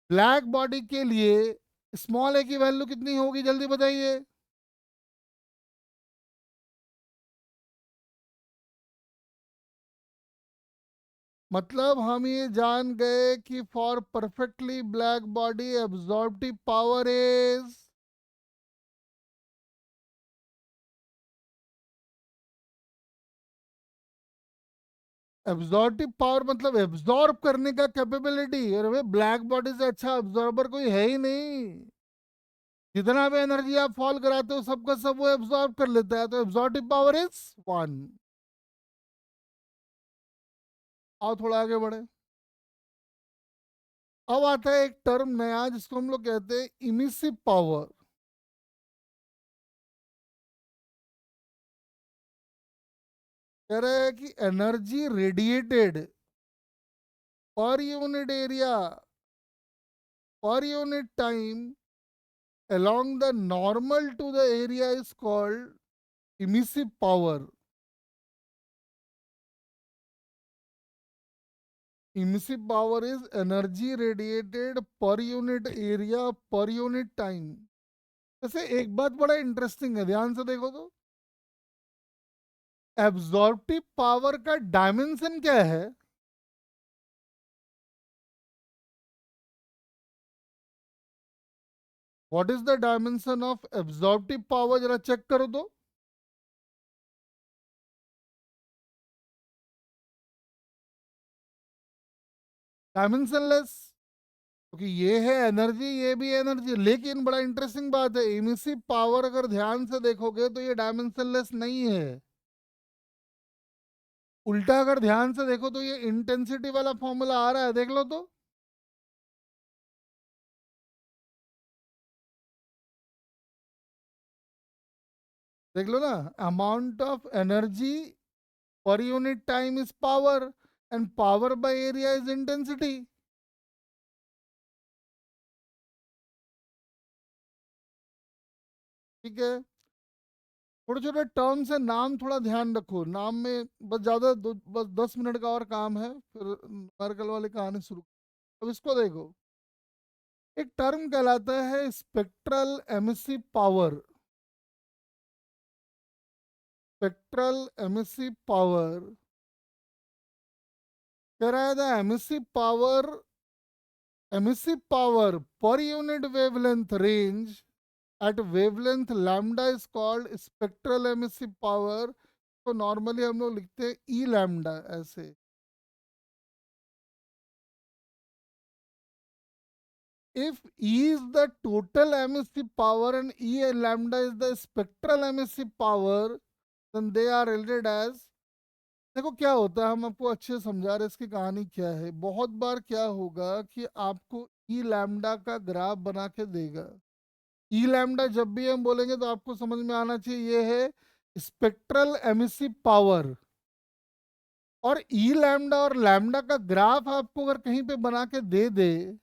Speaker 1: ब्लैक बॉडी के लिए स्मॉल ए की वैल्यू कितनी होगी, जल्दी बताइए। मतलब हम ये जान गए कि for perfectly black body absorptive power is, absorptive power मतलब एब्जॉर्ब करने का कैपेबिलिटी। और वे ब्लैक बॉडी से अच्छा एब्जॉर्बर कोई है ही नहीं। जितना भी एनर्जी आप फॉल कराते हो सबका सब वो एब्जॉर्ब कर लेता है, तो एब्जॉर्प्टिव पावर इज वन। आओ थोड़ा आगे बढ़े। अब आता है एक टर्म नया जिसको हम लोग कहते हैं इमिसिव पावर। कह रहे हैं कि energy radiated per unit area, per unit time along the normal to the area is called emissive power। Emissive power is energy radiated per unit area per unit time। वैसे एक बात बड़ा इंटरेस्टिंग है, ध्यान से देखो तो, एब्जॉर्प्टिव पावर का डायमेंशन क्या है? What is the dimension of absorptive power, जरा चेक करो तो। डायमेंशनलेस, क्योंकि ये है एनर्जी ये भी एनर्जी। लेकिन बड़ा इंटरेस्टिंग बात है, इमिसिव पावर अगर ध्यान से देखोगे तो ये डायमेंशनलेस नहीं है। उल्टा अगर ध्यान से देखो तो ये इंटेंसिटी वाला फॉर्मूला आ रहा है, देख लो तो। देख लो ना, amount of energy per unit time is power and power by area is intensity. ठीक है। छोटे छोटे टर्म्स है, नाम थोड़ा ध्यान रखो, नाम में बस ज़्यादा बस 10 मिनट का और काम है, फिर न्यूमेरिकल वाली कहानी शुरू। अब इसको देखो, एक टर्म कहलाता है spectral emissive power. Spectral emissive power कह रहा है, the emissive power per unit wavelength range at wavelength lambda is called spectral emissive power. तो नॉर्मली हम लोग लिखते हैं ई लैम्डा ऐसे। If E is the total emissive power and E lambda is the spectral emissive power, then they are related as। देखो क्या होता है, हम आपको अच्छे से समझा रहे हैं इसकी कहानी क्या है। बहुत बार क्या होगा कि आपको ई लैम्डा का ग्राफ बना के देगा। ई लैम्डा जब भी हम बोलेंगे तो आपको समझ में आना चाहिए ये है स्पेक्ट्रल एमिसिव पावर। और ई लैम्डा और लैम्डा का ग्राफ आपको अगर कहीं पे बना के दे दे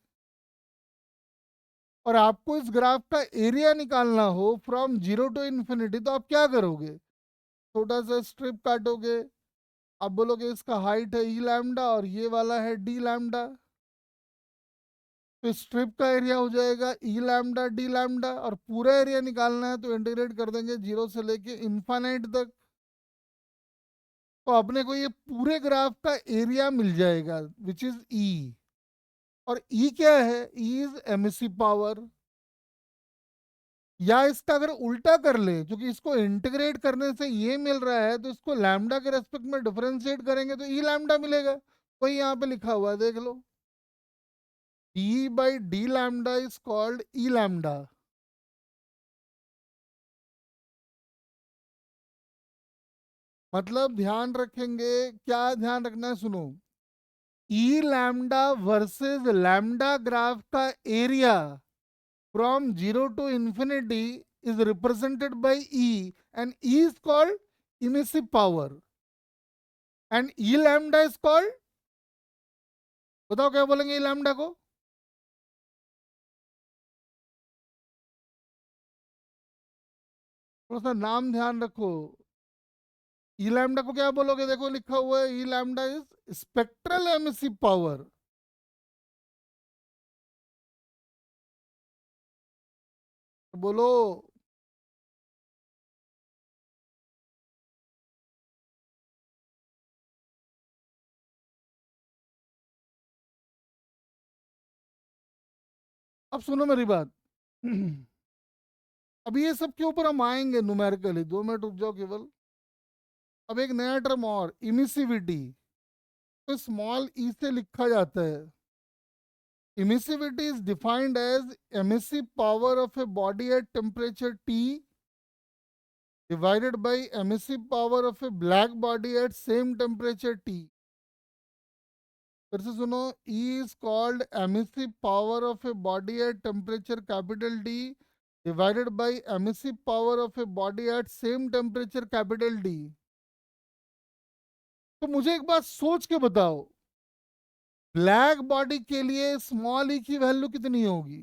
Speaker 1: और आपको इस ग्राफ का एरिया निकालना हो फ्रॉम जीरो टू इन्फिनिटी, तो आप क्या करोगे? छोटा सा स्ट्रिप काटोगे, आप बोलोगे इसका हाइट है ई लैम्डा और ये वाला है डी लैम्डा। तो स्ट्रिप का एरिया हो जाएगा ई लैम्डा डी लैम्डा, और पूरा एरिया निकालना है तो इंटीग्रेट कर देंगे जीरो से लेके इन्फानाइट तक। तो अपने को ये पूरे ग्राफ का एरिया मिल जाएगा विच इज ई। और ई क्या है? E is emissive power. या इसका अगर उल्टा कर ले, क्योंकि इसको इंटीग्रेट करने से ये मिल रहा है तो इसको लैम्डा के रेस्पेक्ट में डिफरेंशिएट करेंगे तो ई लैम्डा मिलेगा। वही यहाँ पे लिखा हुआ है, देख लो। D by D lambda is called E lambda. मतलब ध्यान रखेंगे, क्या ध्यान रखना है, सुनो। E lambda versus lambda graph का area from zero to infinity is represented by E, and E is called emissive power and E lambda is called, बताओ क्या बोलेंगे E lambda को? थोड़ा सा नाम ध्यान रखो। ई लैम्डा को क्या बोलोगे? देखो लिखा हुआ है E lambda is spectral emissive power. बोलो। अब सुनो मेरी बात। अब ये सब के ऊपर हम आएंगे न्यूमेरिकली, 2 मिनट रुक जाओ केवल। अब एक नया टर्म और, इमिसिविटी। तो स्मॉल ई से लिखा जाता है। Emissivity is defined as emissive power of a body at temperature T divided by emissive power of a black body at same temperature T। फिर से सुनो। E is called emissive power of a body at temperature capital D divided by emissive power of a body at same temperature capital D। तो मुझे एक बात सोच के बताओ, ब्लैक बॉडी के लिए स्मॉल ई की वैल्यू कितनी होगी?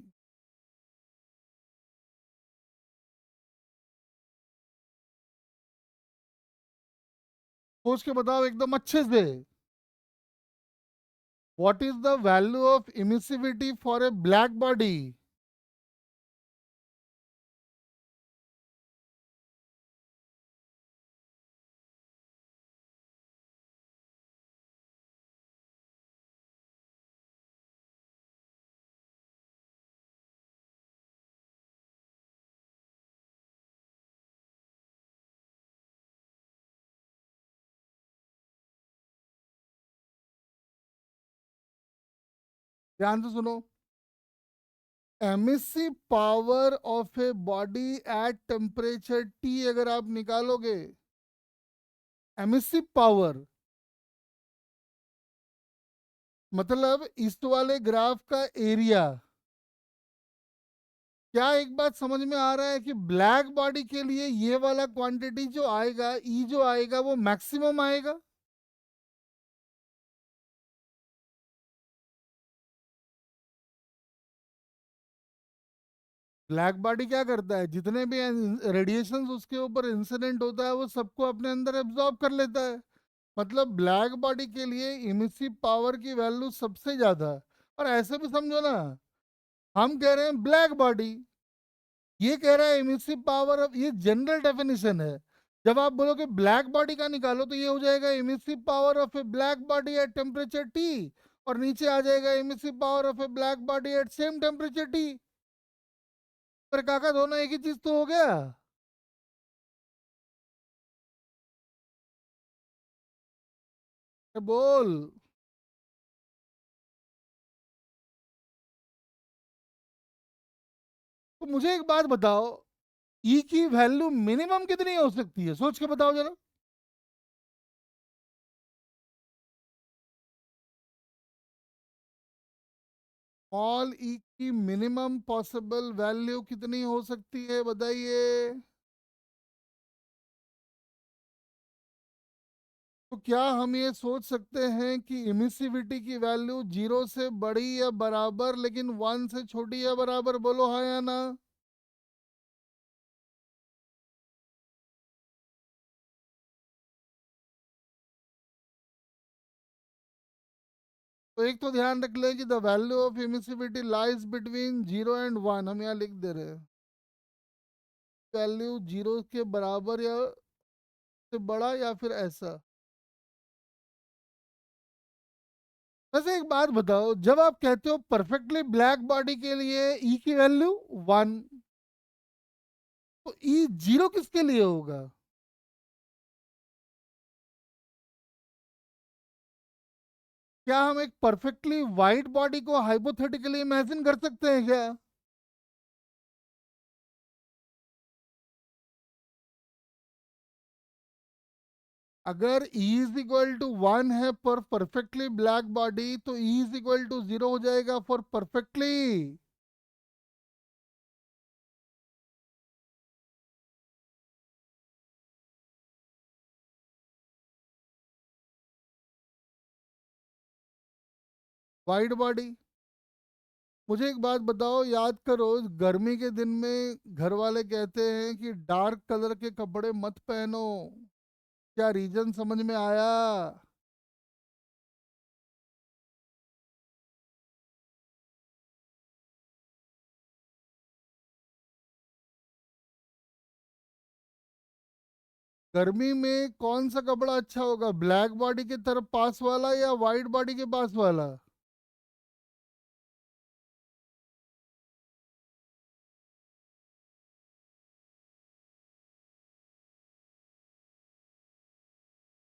Speaker 1: सोच के बताओ एकदम अच्छे से। What is the value of emissivity for a black body? ध्यान से सुनो। Emissive power of a body at temperature T अगर आप निकालोगे, एमिसिव पावर मतलब इस वाले ग्राफ का एरिया। क्या एक बात समझ में आ रहा है कि ब्लैक बॉडी के लिए ये वाला क्वांटिटी जो आएगा, ई जो आएगा वो मैक्सिमम आएगा। ब्लैक बॉडी क्या करता है, जितने भी रेडिएशन उसके ऊपर इंसिडेंट होता है वो सबको अपने अंदर एब्जॉर्ब कर लेता है। मतलब ब्लैक बॉडी के लिए इमिसिव पावर की वैल्यू सबसे ज्यादा है। और ऐसे भी समझो ना, हम कह रहे हैं ब्लैक बॉडी, ये कह रहा है इमिसिव पावर, ऑफ ये जनरल डेफिनेशन है। जब आप बोलोगे ब्लैक बॉडी का निकालो तो ये हो जाएगा emissive power of A black body at temperature T, और नीचे आ जाएगा emissive power of A black body at same temperature T. पर काका दोनों एक ही चीज तो हो गया। बोल। तो मुझे एक बात बताओ, ई की वैल्यू मिनिमम कितनी हो सकती है, सोच के बताओ जरा। स्मॉल ई की मिनिमम पॉसिबल वैल्यू कितनी हो सकती है, बताइए। तो क्या हम ये सोच सकते हैं कि इमिसिविटी की वैल्यू जीरो से बड़ी या बराबर लेकिन वन से छोटी या बराबर, बोलो हाँ या ना। तो एक तो ध्यान रख ले कि the value of emissivity lies between zero and one, हम यहाँ लिख दे रहे हैं। वैल्यू जीरो के बराबर या से बड़ा या फिर ऐसा। वैसे एक बात बताओ, जब आप कहते हो परफेक्टली ब्लैक बॉडी के लिए ई की वैल्यू वन, तो ई जीरो किसके लिए होगा। क्या हम एक परफेक्टली वाइट बॉडी को हाइपोथेटिकली इमेजिन कर सकते हैं क्या। अगर E is equal to one है पर परफेक्टली ब्लैक बॉडी, तो E is equal to zero हो जाएगा फॉर परफेक्टली। White body. मुझे एक बात बताओ, याद करो गर्मी के दिन में घर वाले कहते हैं कि डार्क कलर के कपड़े मत पहनो, क्या रीजन समझ में आया। गर्मी में कौन सा कपड़ा अच्छा होगा, ब्लैक बॉडी की तरफ पास वाला या वाइट बॉडी के पास वाला।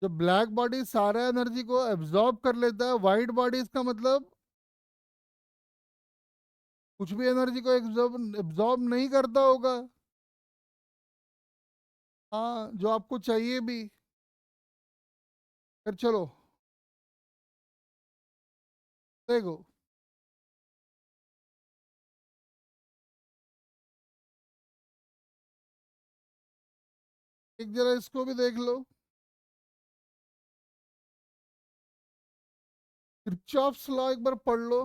Speaker 1: जब ब्लैक बॉडी सारा एनर्जी को एब्जॉर्ब कर लेता है, वाइट बॉडी इसका मतलब कुछ भी एनर्जी को एब्जॉर्ब एब्जॉर्ब नहीं करता होगा। हाँ, जो आपको चाहिए भी। फिर चलो, देखो, एक जरा इसको भी देख लो। किरचॉफ्स लॉ एक बार पढ़ लो।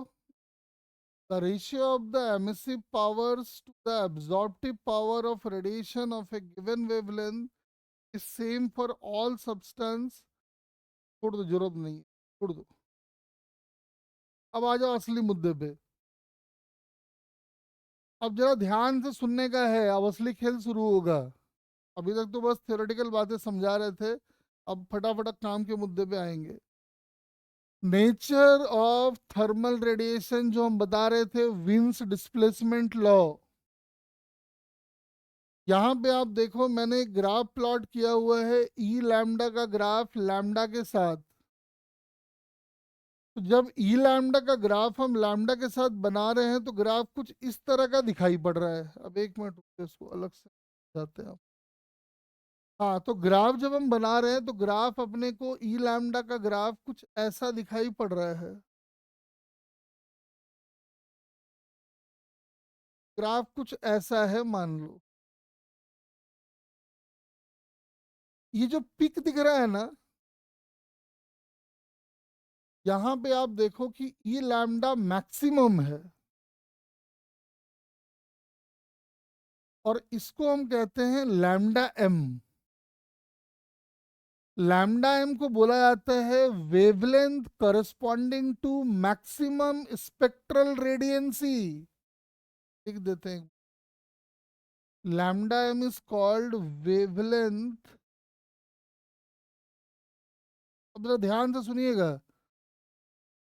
Speaker 1: The ratio of the emissive powers to the absorptive power of radiation of a given wavelength is same for all substance. छोड़ दो, जरूरत नहीं है, छोड़ दो। अब आ जाओ असली मुद्दे पे। अब जरा ध्यान से सुनने का है, अब असली खेल शुरू होगा। अभी तक तो बस थ्योरेटिकल बातें समझा रहे थे, अब फटाफट काम के मुद्दे पे आएंगे। नेचर ऑफ थर्मल रेडिएशन जो हम बता रहे थे, विंस डिस्प्लेसमेंट लॉ। यहाँ पे आप देखो, मैंने एक ग्राफ प्लॉट किया हुआ है, ई लैम्डा का ग्राफ लैम्डा के साथ। तो जब ई लैम्डा का ग्राफ हम लैम्डा के साथ बना रहे हैं तो ग्राफ कुछ इस तरह का दिखाई पड़ रहा है। अब एक मिनट रुकिए, इसको अलग से जाते हैं। हाँ, तो ग्राफ जब हम बना रहे हैं तो ग्राफ अपने को ई लैम्डा का ग्राफ कुछ ऐसा दिखाई पड़ रहा है। ग्राफ कुछ ऐसा है, मान लो। ये जो पिक दिख रहा है ना, यहाँ पे आप देखो कि ई लैम्डा मैक्सिमम है। और इसको हम कहते हैं लैम्डा एम। लैम्डा एम को बोला जाता है wavelength corresponding to maximum spectral radiancy. लिख देते हैं, lambda M is called wavelength. अब जरा ध्यान से सुनिएगा,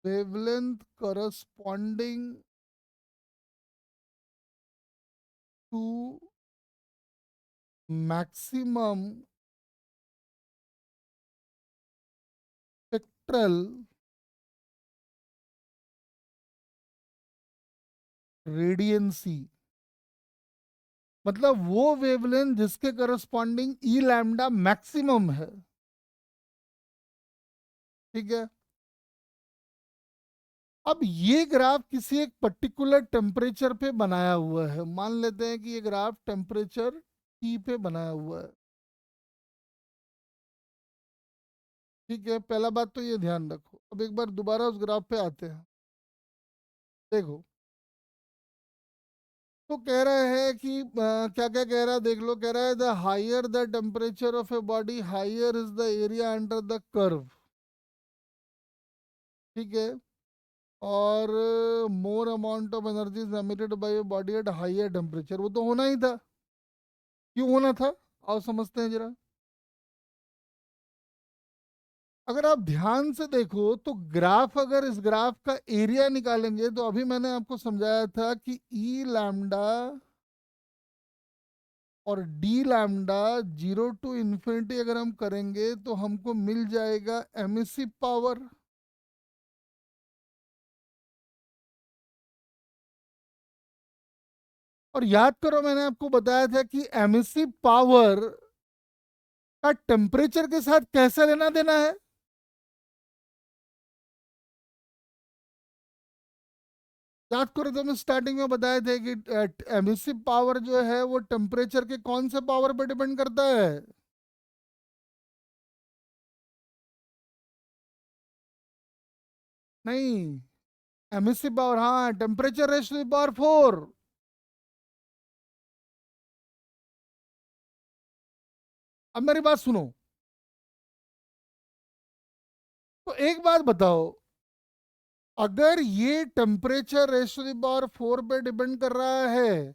Speaker 1: wavelength corresponding to maximum spectral radiancy. मतलब वो वेवलेंथ जिसके करस्पॉन्डिंग ई लैम्डा मैक्सिमम है। ठीक है। अब ये ग्राफ किसी एक पर्टिकुलर टेम्परेचर पे बनाया हुआ है। मान लेते हैं कि ये ग्राफ टेम्परेचर टी पे बनाया हुआ है। ठीक है, पहला बात तो ये ध्यान रखो। अब एक बार दोबारा उस ग्राफ पे आते हैं। देखो, तो कह रहा है कि क्या क्या कह रहा है देख लो। कह रहा है the higher the temperature of a body higher is the area under the curve. ठीक है। और more amount of energy is emitted by a body at higher temperature. वो तो होना ही था। क्यों होना था, आओ समझते हैं जरा। अगर आप ध्यान से देखो तो ग्राफ, अगर इस ग्राफ का एरिया निकालेंगे तो अभी मैंने आपको समझाया था कि ई लैम्डा और D lambda zero to infinity अगर हम करेंगे तो हमको मिल जाएगा एमिसिव पावर। और याद करो, मैंने आपको बताया था कि एमिसिव पावर का टेम्परेचर के साथ कैसे लेना देना है। याद करो तो हम स्टार्टिंग में बताए थे कि एमिसिव पावर जो है वो टेम्परेचर के कौन से पावर पर डिपेंड करता है। नहीं, एमिसिव पावर, हाँ, temperature raise to the power 4। अब मेरी बात सुनो। तो एक बात बताओ, अगर ये temperature raise to the power 4 पे डिपेंड कर रहा है,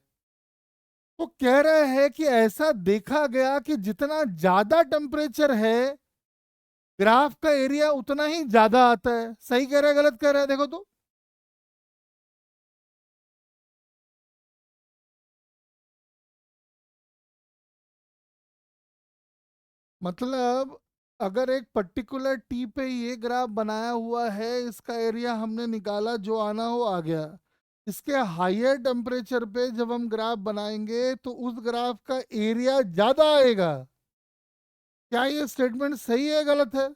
Speaker 1: तो कह रहे हैं कि ऐसा देखा गया कि जितना ज्यादा टेम्परेचर है ग्राफ का एरिया उतना ही ज्यादा आता है। सही कह रहा है गलत कह रहा है, देखो तो। मतलब अगर एक पर्टिकुलर टी पे ये ग्राफ बनाया हुआ है, इसका एरिया हमने निकाला, जो आना हो आ गया। इसके हायर टेम्परेचर पे जब हम ग्राफ बनाएंगे तो उस ग्राफ का एरिया ज्यादा आएगा। क्या ये स्टेटमेंट सही है गलत है?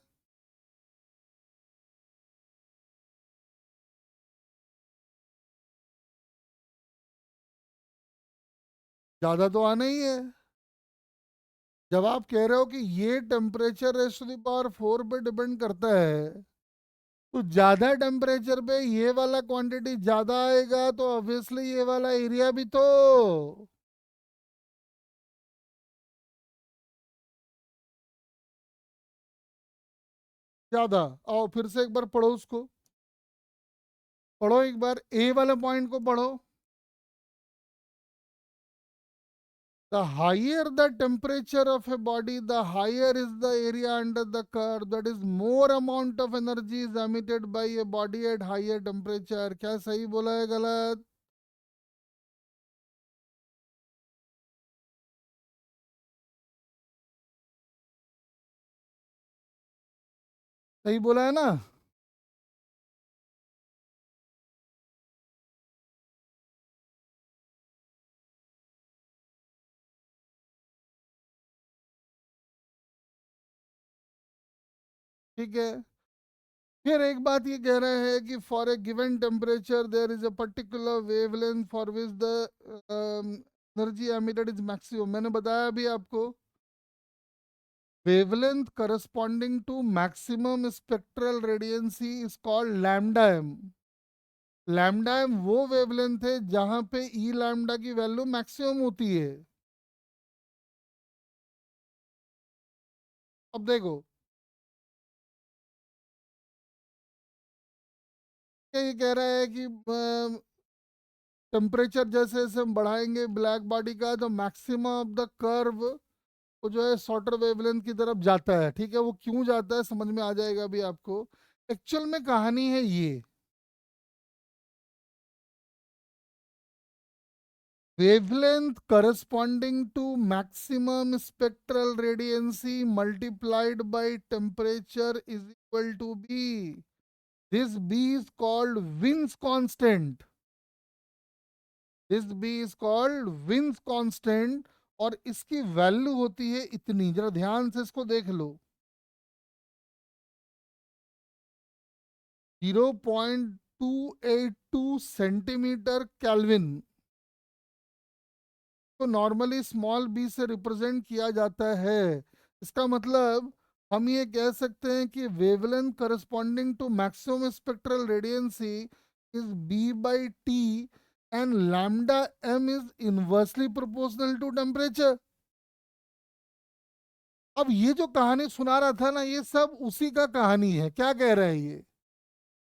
Speaker 1: ज्यादा तो आना ही है। जब आप कह रहे हो कि ये temperature raise to the power 4 पे डिपेंड करता है, तो ज्यादा टेम्परेचर पे ये वाला क्वांटिटी ज्यादा आएगा, तो ऑब्वियसली ये वाला एरिया भी तो ज्यादा। आओ फिर से एक बार पढ़ो उसको। पढ़ो एक बार, ए वाले पॉइंट को पढ़ो। The higher the temperature of a body the higher is the area under the curve, that is more amount of energy is emitted by a body at higher temperature. क्या सही बोला है गलत? सही बोला है ना? ठीक है। फिर एक बात ये कह रहे हैं कि for a given temperature there is a particular wavelength for which the energy emitted is maximum. मैंने बताया अभी आपको, wavelength corresponding to maximum spectral radiancy is called lambda M. Lambda M वो वेवलेंथ है जहां पे ई लैम्डा की वैल्यू मैक्सिमम होती है। अब देखो, ये कह रहा है कि टेम्परेचर जैसे जैसे हम बढ़ाएंगे ब्लैक बॉडी का, तो मैक्सिमम ऑफ द कर्व वो जो है शॉर्टर वेवलेंथ की तरफ जाता है। ठीक है, वो क्यों जाता है समझ में आ जाएगा अभी आपको। एक्चुअल में कहानी है ये, wavelength corresponding to maximum spectral radiancy multiplied by temperature is equal to B. This B is called Wiens constant. This B is called Wiens constant, और इसकी वैल्यू होती है इतनी, जरा ध्यान से इसको देख लो, 0.282 सेंटीमीटर कैल्विन को नॉर्मली स्मॉल बी से रिप्रेजेंट किया जाता है। इसका मतलब हम ये कह सकते हैं कि wavelength corresponding to maximum spectral radiancy is B by T, and lambda M is inversely proportional to temperature. अब ये जो कहानी सुना रहा था ना, ये सब उसी का कहानी है। क्या कह रहा है ये?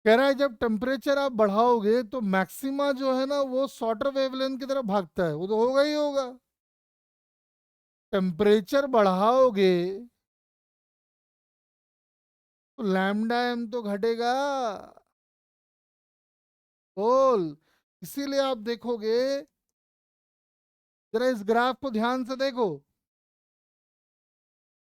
Speaker 1: कह रहा है जब टेम्परेचर आप बढ़ाओगे तो मैक्सिमा जो है ना वो शॉर्टर वेवलेंथ की तरफ भागता है, वो तो होगा ही होगा। टेम्परेचर बढ़ाओगे तो लैम्डा एम तो घटेगा। बोल, इसीलिए आप देखोगे, जरा इस ग्राफ को ध्यान से देखो।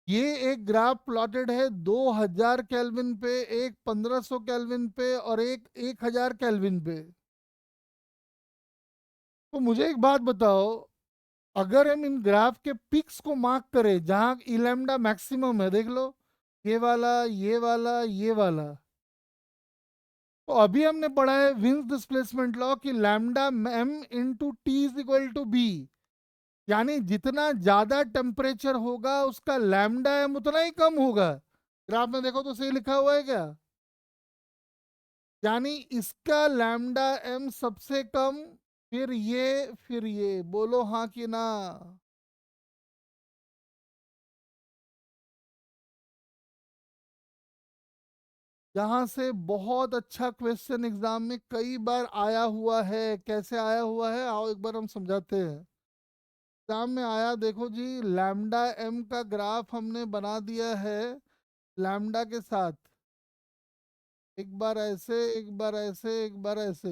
Speaker 1: ये एक ग्राफ प्लॉटेड है 2000 केल्विन पे, एक 1500 केल्विन पे, और एक 1000 केल्विन पे। तो मुझे एक बात बताओ, अगर हम इन ग्राफ के पिक्स को मार्क करें जहां ई लैम्डा मैक्सिमम है, देख लो, ये वाला, ये वाला, ये वाला, तो अभी हमने पढ़ा है विंस डिस्प्लेसमेंट लॉ कि lambda M into T is equal to B, यानी जितना ज्यादा टेम्परेचर होगा उसका लैम्डा एम उतना ही कम होगा। ग्राफ में देखो तो सही लिखा हुआ है क्या? यानी इसका लैम्डा एम सबसे कम, फिर ये, फिर ये। बोलो हाँ कि ना? यहाँ से बहुत अच्छा क्वेश्चन एग्जाम में कई बार आया हुआ है। कैसे आया हुआ है, आओ एक बार हम समझाते हैं। एग्जाम में आया, देखो जी, लैम्डा एम का ग्राफ हमने बना दिया है लैम्डा के साथ, एक बार ऐसे, एक बार ऐसे, एक बार ऐसे।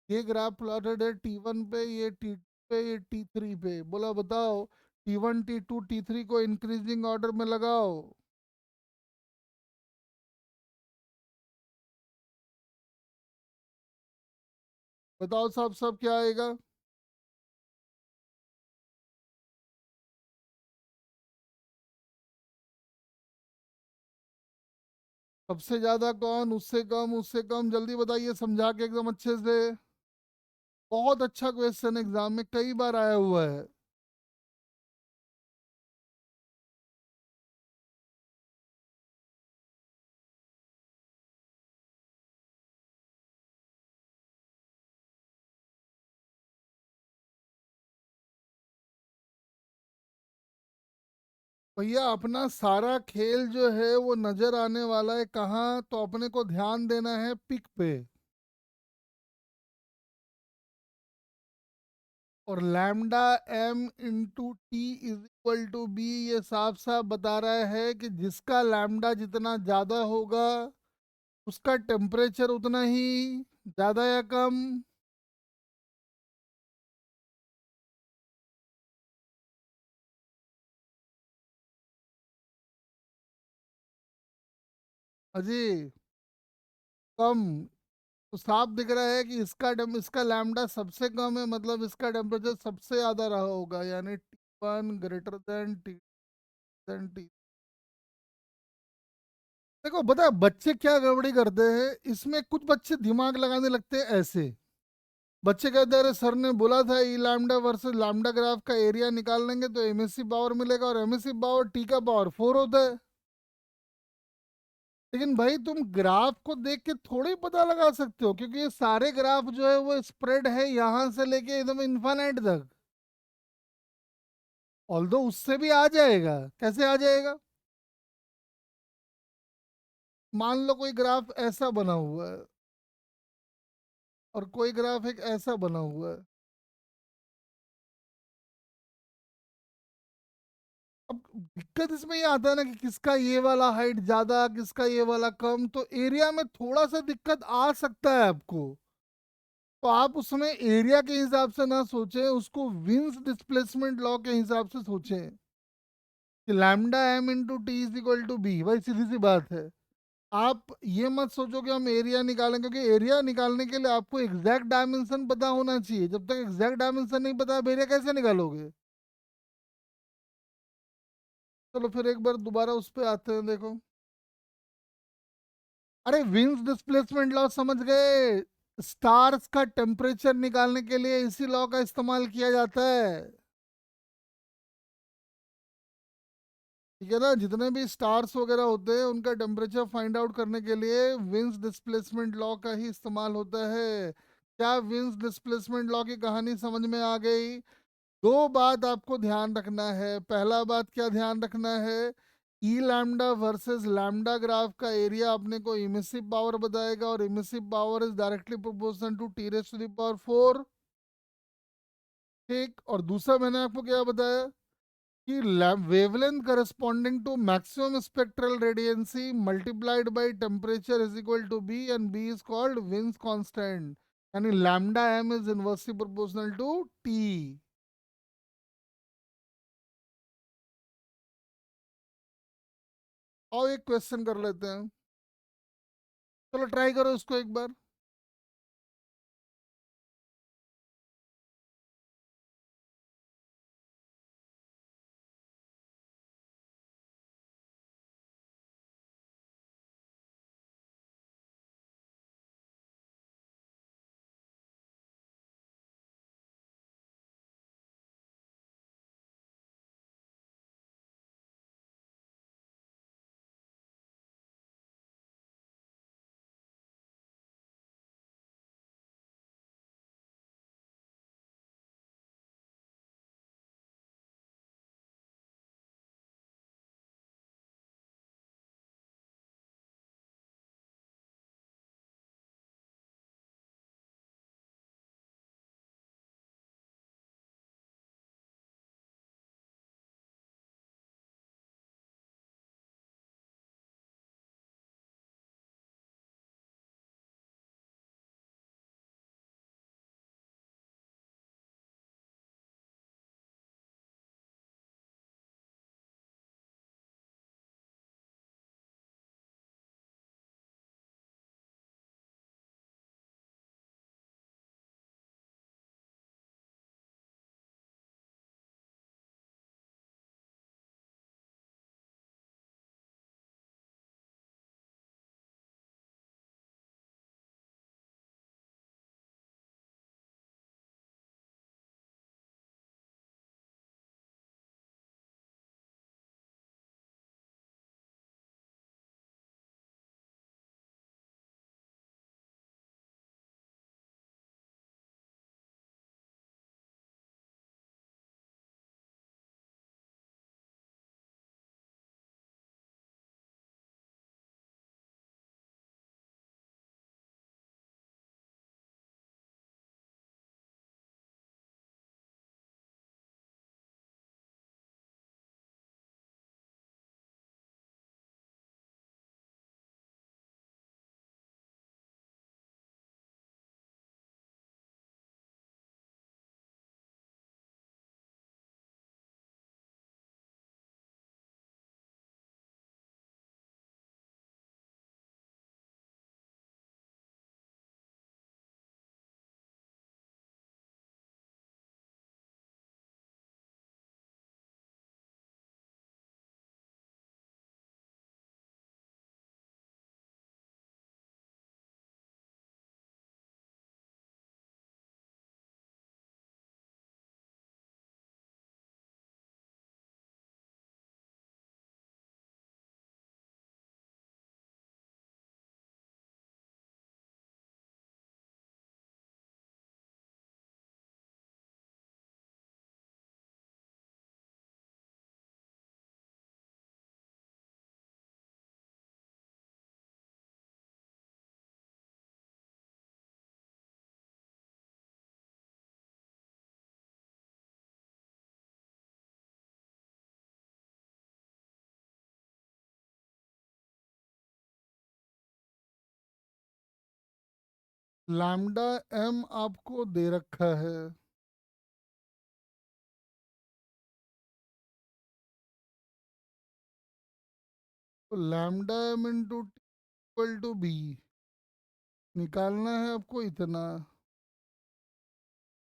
Speaker 1: ये ग्राफ प्लॉटेड है T1 पे, ये T2 पे, ये T3 पे। बोला बताओ, T1 T2 T3 को इंक्रीजिंग ऑर्डर में लगाओ। बताओ सब सब क्या आएगा? सबसे ज्यादा कौन, उससे कम, उससे कम, जल्दी बताइए समझा के एकदम अच्छे से। बहुत अच्छा क्वेश्चन एग्जाम में कई बार आया हुआ है। भैया अपना सारा खेल जो है वो नजर आने वाला है कहाँ, तो अपने को ध्यान देना है पिक पे। और lambda M into T is equal to B, ये साफ साफ बता रहा है कि जिसका लैम्डा जितना ज्यादा होगा उसका टेम्परेचर उतना ही ज्यादा या कम। अजी, कम। तो साफ दिख रहा है कि इसका लैम्डा सबसे कम है, मतलब इसका टेम्परेचर सबसे ज्यादा रहा होगा, यानी T1 ग्रेटर देन टी। देखो बता, बच्चे क्या गड़बड़ी करते हैं इसमें, कुछ बच्चे दिमाग लगाने लगते हैं ऐसे। बच्चे कहते हैं अरे सर ने बोला था ई लैम्डा वर्सेस लैम्डा ग्राफ का एरिया निकाल लेंगे तो एमएससी पावर मिलेगा, और एमएससी पावर टी का पावर 4 होता है। लेकिन भाई तुम ग्राफ को देख के थोड़ी पता लगा सकते हो, क्योंकि ये सारे ग्राफ जो है वो स्प्रेड है यहां से लेके एकदम इन्फानाइट तक। ऑल्दो उससे भी आ जाएगा, कैसे आ जाएगा? मान लो कोई ग्राफ ऐसा बना हुआ है और कोई ग्राफ एक ऐसा बना हुआ है। अब दिक्कत इसमें ये आता है ना कि किसका ये वाला हाइट ज्यादा, किसका ये वाला कम, तो एरिया में थोड़ा सा दिक्कत आ सकता है आपको। तो आप उसमें एरिया के हिसाब से ना सोचें, उसको विंस डिस्प्लेसमेंट लॉ के हिसाब से सोचें कि lambda M into T is equal to B. भाई सीधी सी बात है। आप ये मत सोचो कि हम एरिया निकालें, क्योंकि एरिया निकालने के लिए आपको एग्जैक्ट डायमेंशन पता होना चाहिए। जब तक एग्जैक्ट डायमेंशन नहीं पता, आप एरिया कैसे निकालोगे? चलो फिर एक बार दोबारा उस पे आते हैं, देखो। अरे विंस डिस्प्लेसमेंट लॉ समझ गए? स्टार्स का टेम्परेचर निकालने के लिए इसी लॉ का इस्तेमाल किया जाता है। ठीक है ना? जितने भी स्टार्स वगैरह होते हैं उनका टेम्परेचर फाइंड आउट करने के लिए विंस डिस्प्लेसमेंट लॉ का ही इस्तेमाल होता है। क्या विंस डिस्प्लेसमेंट लॉ की कहानी समझ में आ गई? दो बात आपको ध्यान रखना है। पहला बात क्या ध्यान रखना है? E lambda versus lambda graph का एरिया अपने को इमिसिव पावर बताएगा, और emissive power is directly proportional to T raise to the power 4। ठीक। और दूसरा मैंने आपको क्या बताया कि wavelength corresponding to maximum spectral radiancy multiplied by temperature is equal to B, and B is called Wien's constant. यानी lambda M is inversely proportional to T. और एक क्वेश्चन कर लेते हैं। चलो ट्राई करो इसको एक बार। लैम्डा एम आपको दे रखा है, तो lambda M into equal to B निकालना है आपको इतना,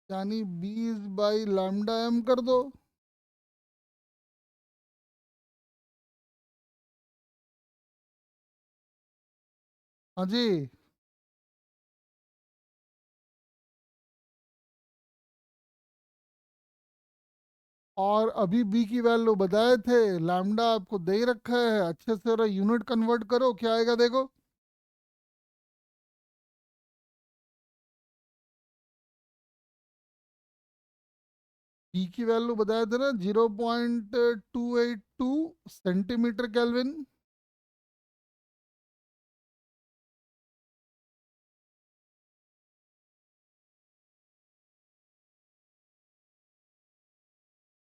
Speaker 1: यानी B is by lambda M कर दो। हाँ जी। और अभी बी की वैल्यू बताए थे, लैम्डा आपको दे ही रखा है, अच्छे से जरा यूनिट कन्वर्ट करो क्या आएगा देखो। बी की वैल्यू बताए थे ना 0.282 सेंटीमीटर केल्विन।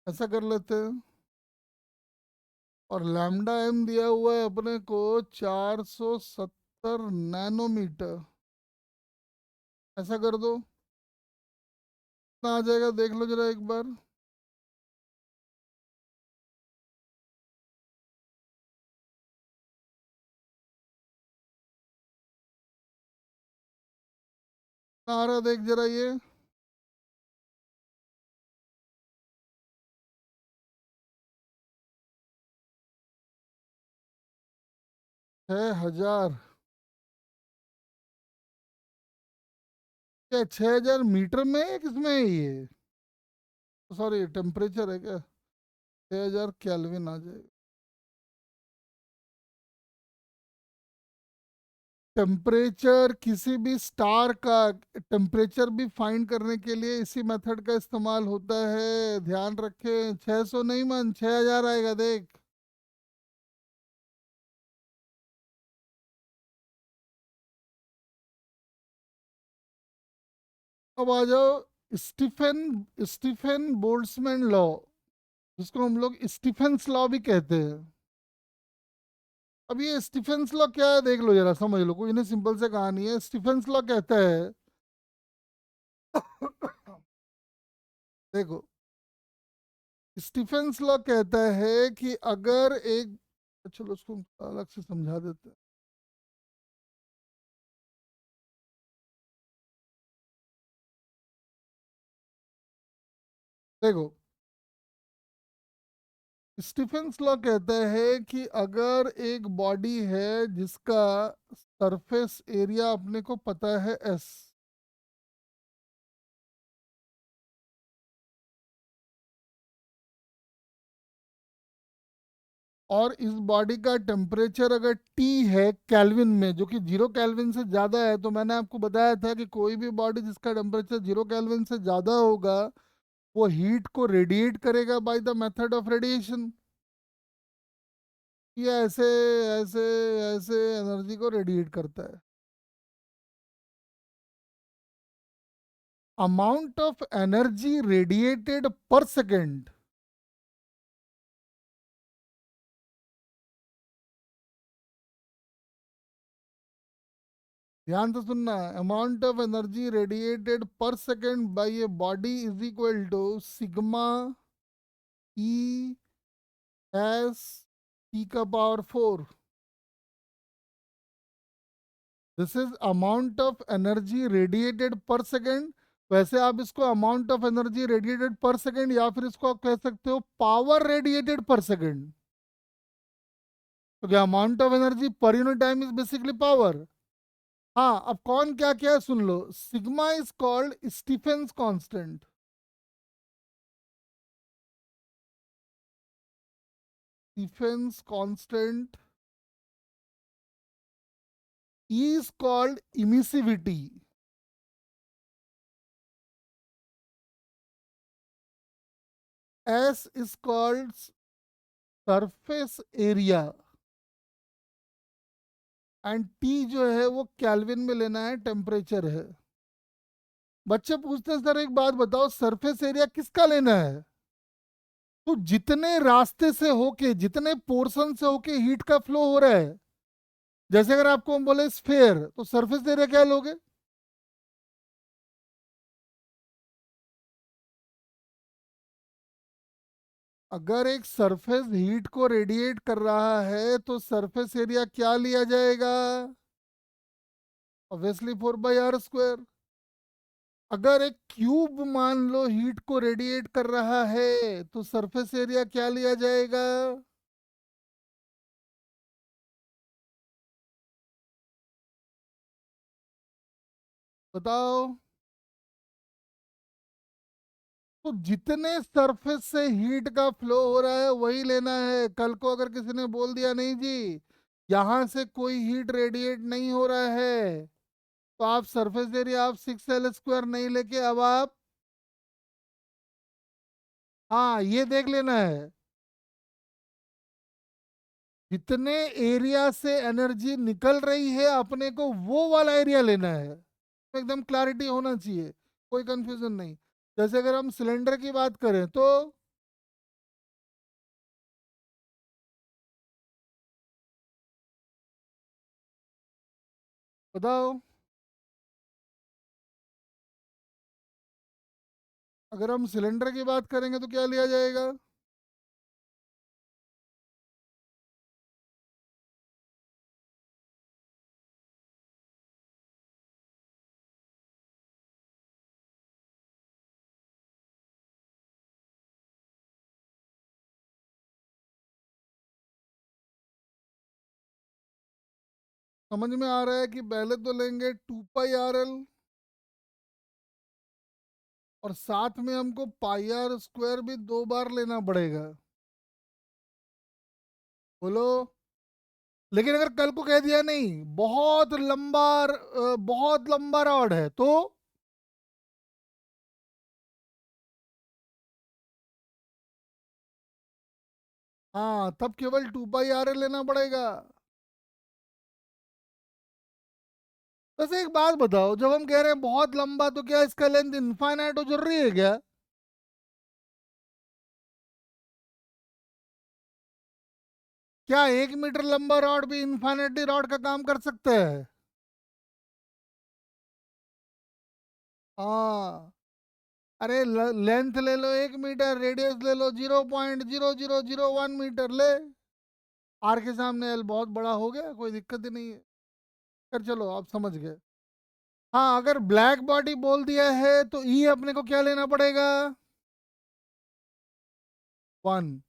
Speaker 1: ऐसा कर लेते हैं। और लैम्डा एम दिया हुआ है अपने को 470 नैनोमीटर। ऐसा कर दो, कितना आ जाएगा देख लो जरा एक बार। कितना आ रहा देख जरा ये। 6,000। क्या 6,000 मीटर में है किसमें है ये? सॉरी टेम्परेचर है क्या? 6,000 केल्विन आ जाएगा। टेम्परेचर किसी भी स्टार का टेम्परेचर भी फाइंड करने के लिए इसी मेथड का इस्तेमाल होता है, ध्यान रखें। 600 नहीं मन, 6,000 आएगा देख। अब आ जाओ स्टीफन स्टीफन बोल्ट्जमैन लॉ, जिसको हम लोग स्टीफेंस लॉ भी कहते हैं। अब ये स्टीफेंस लॉ क्या है देख लो जरा, समझ लो, कोई नहीं, सिंपल से कहानी है। स्टीफेंस लॉ कहता है देखो, स्टीफेंस लॉ कहता है कि अगर एक, चलो उसको अलग से समझा देते हैं। देखो, स्टीफेंस लॉ कहता है कि अगर एक बॉडी है जिसका सरफेस एरिया अपने को पता है एस, और इस बॉडी का टेम्परेचर अगर टी है केल्विन में, जो कि 0 केल्विन से ज़्यादा है, तो मैंने आपको बताया था कि कोई भी बॉडी जिसका टेम्परेचर 0 केल्विन से ज़्यादा होगा वो हीट को रेडिएट करेगा by the method of radiation. ये ऐसे ऐसे ऐसे एनर्जी को रेडिएट करता है। Amount of energy radiated per second, ध्यान से सुनना, amount of energy radiated per second by a body is equal to sigma E S T का power 4। This is amount of energy radiated per second. वैसे आप इसको amount of energy radiated per second, या फिर इसको आप कह सकते हो पावर रेडिएटेड पर सेकेंड। तो क्या amount of energy per unit time is basically power. हाँ, अब कौन क्या क्या है सुन लो। Sigma is called Stefan's constant, Stefan's constant. E is called emissivity, S is called surface area, and T जो है वो केल्विन में लेना है, टेम्परेचर है। बच्चे पूछते हैं सर एक बात बताओ, सरफेस एरिया किसका लेना है? तो जितने रास्ते से होके, जितने पोर्शन से होके हीट का फ्लो हो रहा है, जैसे अगर आपको हम बोले स्फेयर, तो सरफेस एरिया क्या लोगे? अगर एक सरफेस हीट को रेडिएट कर रहा है तो सरफेस एरिया क्या लिया जाएगा? Obviously 4/r²। अगर एक क्यूब मान लो हीट को रेडिएट कर रहा है तो सरफेस एरिया क्या लिया जाएगा? बताओ। तो जितने सरफेस से हीट का फ्लो हो रहा है वही लेना है। कल को अगर किसी ने बोल दिया नहीं जी यहां से कोई हीट रेडिएट नहीं हो रहा है, तो आप सरफेस एरिया आप 6l² नहीं लेके अब आप, हाँ ये देख लेना है, जितने एरिया से एनर्जी निकल रही है अपने को वो वाला एरिया लेना है। तो एकदम क्लैरिटी होना चाहिए, कोई कंफ्यूजन नहीं। जैसे अगर हम सिलेंडर की बात करें तो बताओ। अगर हम सिलेंडर की बात करेंगे तो क्या लिया जाएगा? समझ में आ रहा है कि पहले तो लेंगे 2πrl और साथ में हमको πr² भी 2 बार लेना पड़ेगा। बोलो। लेकिन अगर कल को कह दिया नहीं बहुत लंबा रॉड है तो हाँ तब केवल 2πrl लेना पड़ेगा। वैसे एक बात बताओ, जब हम कह रहे हैं बहुत लंबा तो क्या इसका लेंथ इनफाइनाइट हो जरूरी है क्या? क्या 1 मीटर लंबा रॉड भी इन्फाइनाइटली रॉड का काम कर सकता है? हाँ। अरे लेंथ ले लो 1 मीटर, रेडियस ले लो 0.0001 मीटर ले, आर के सामने एल बहुत बड़ा हो गया, कोई दिक्कत ही नहीं है। कर चलो आप समझ गए। हाँ अगर ब्लैक बॉडी बोल दिया है तो ई अपने को क्या लेना पड़ेगा? 1।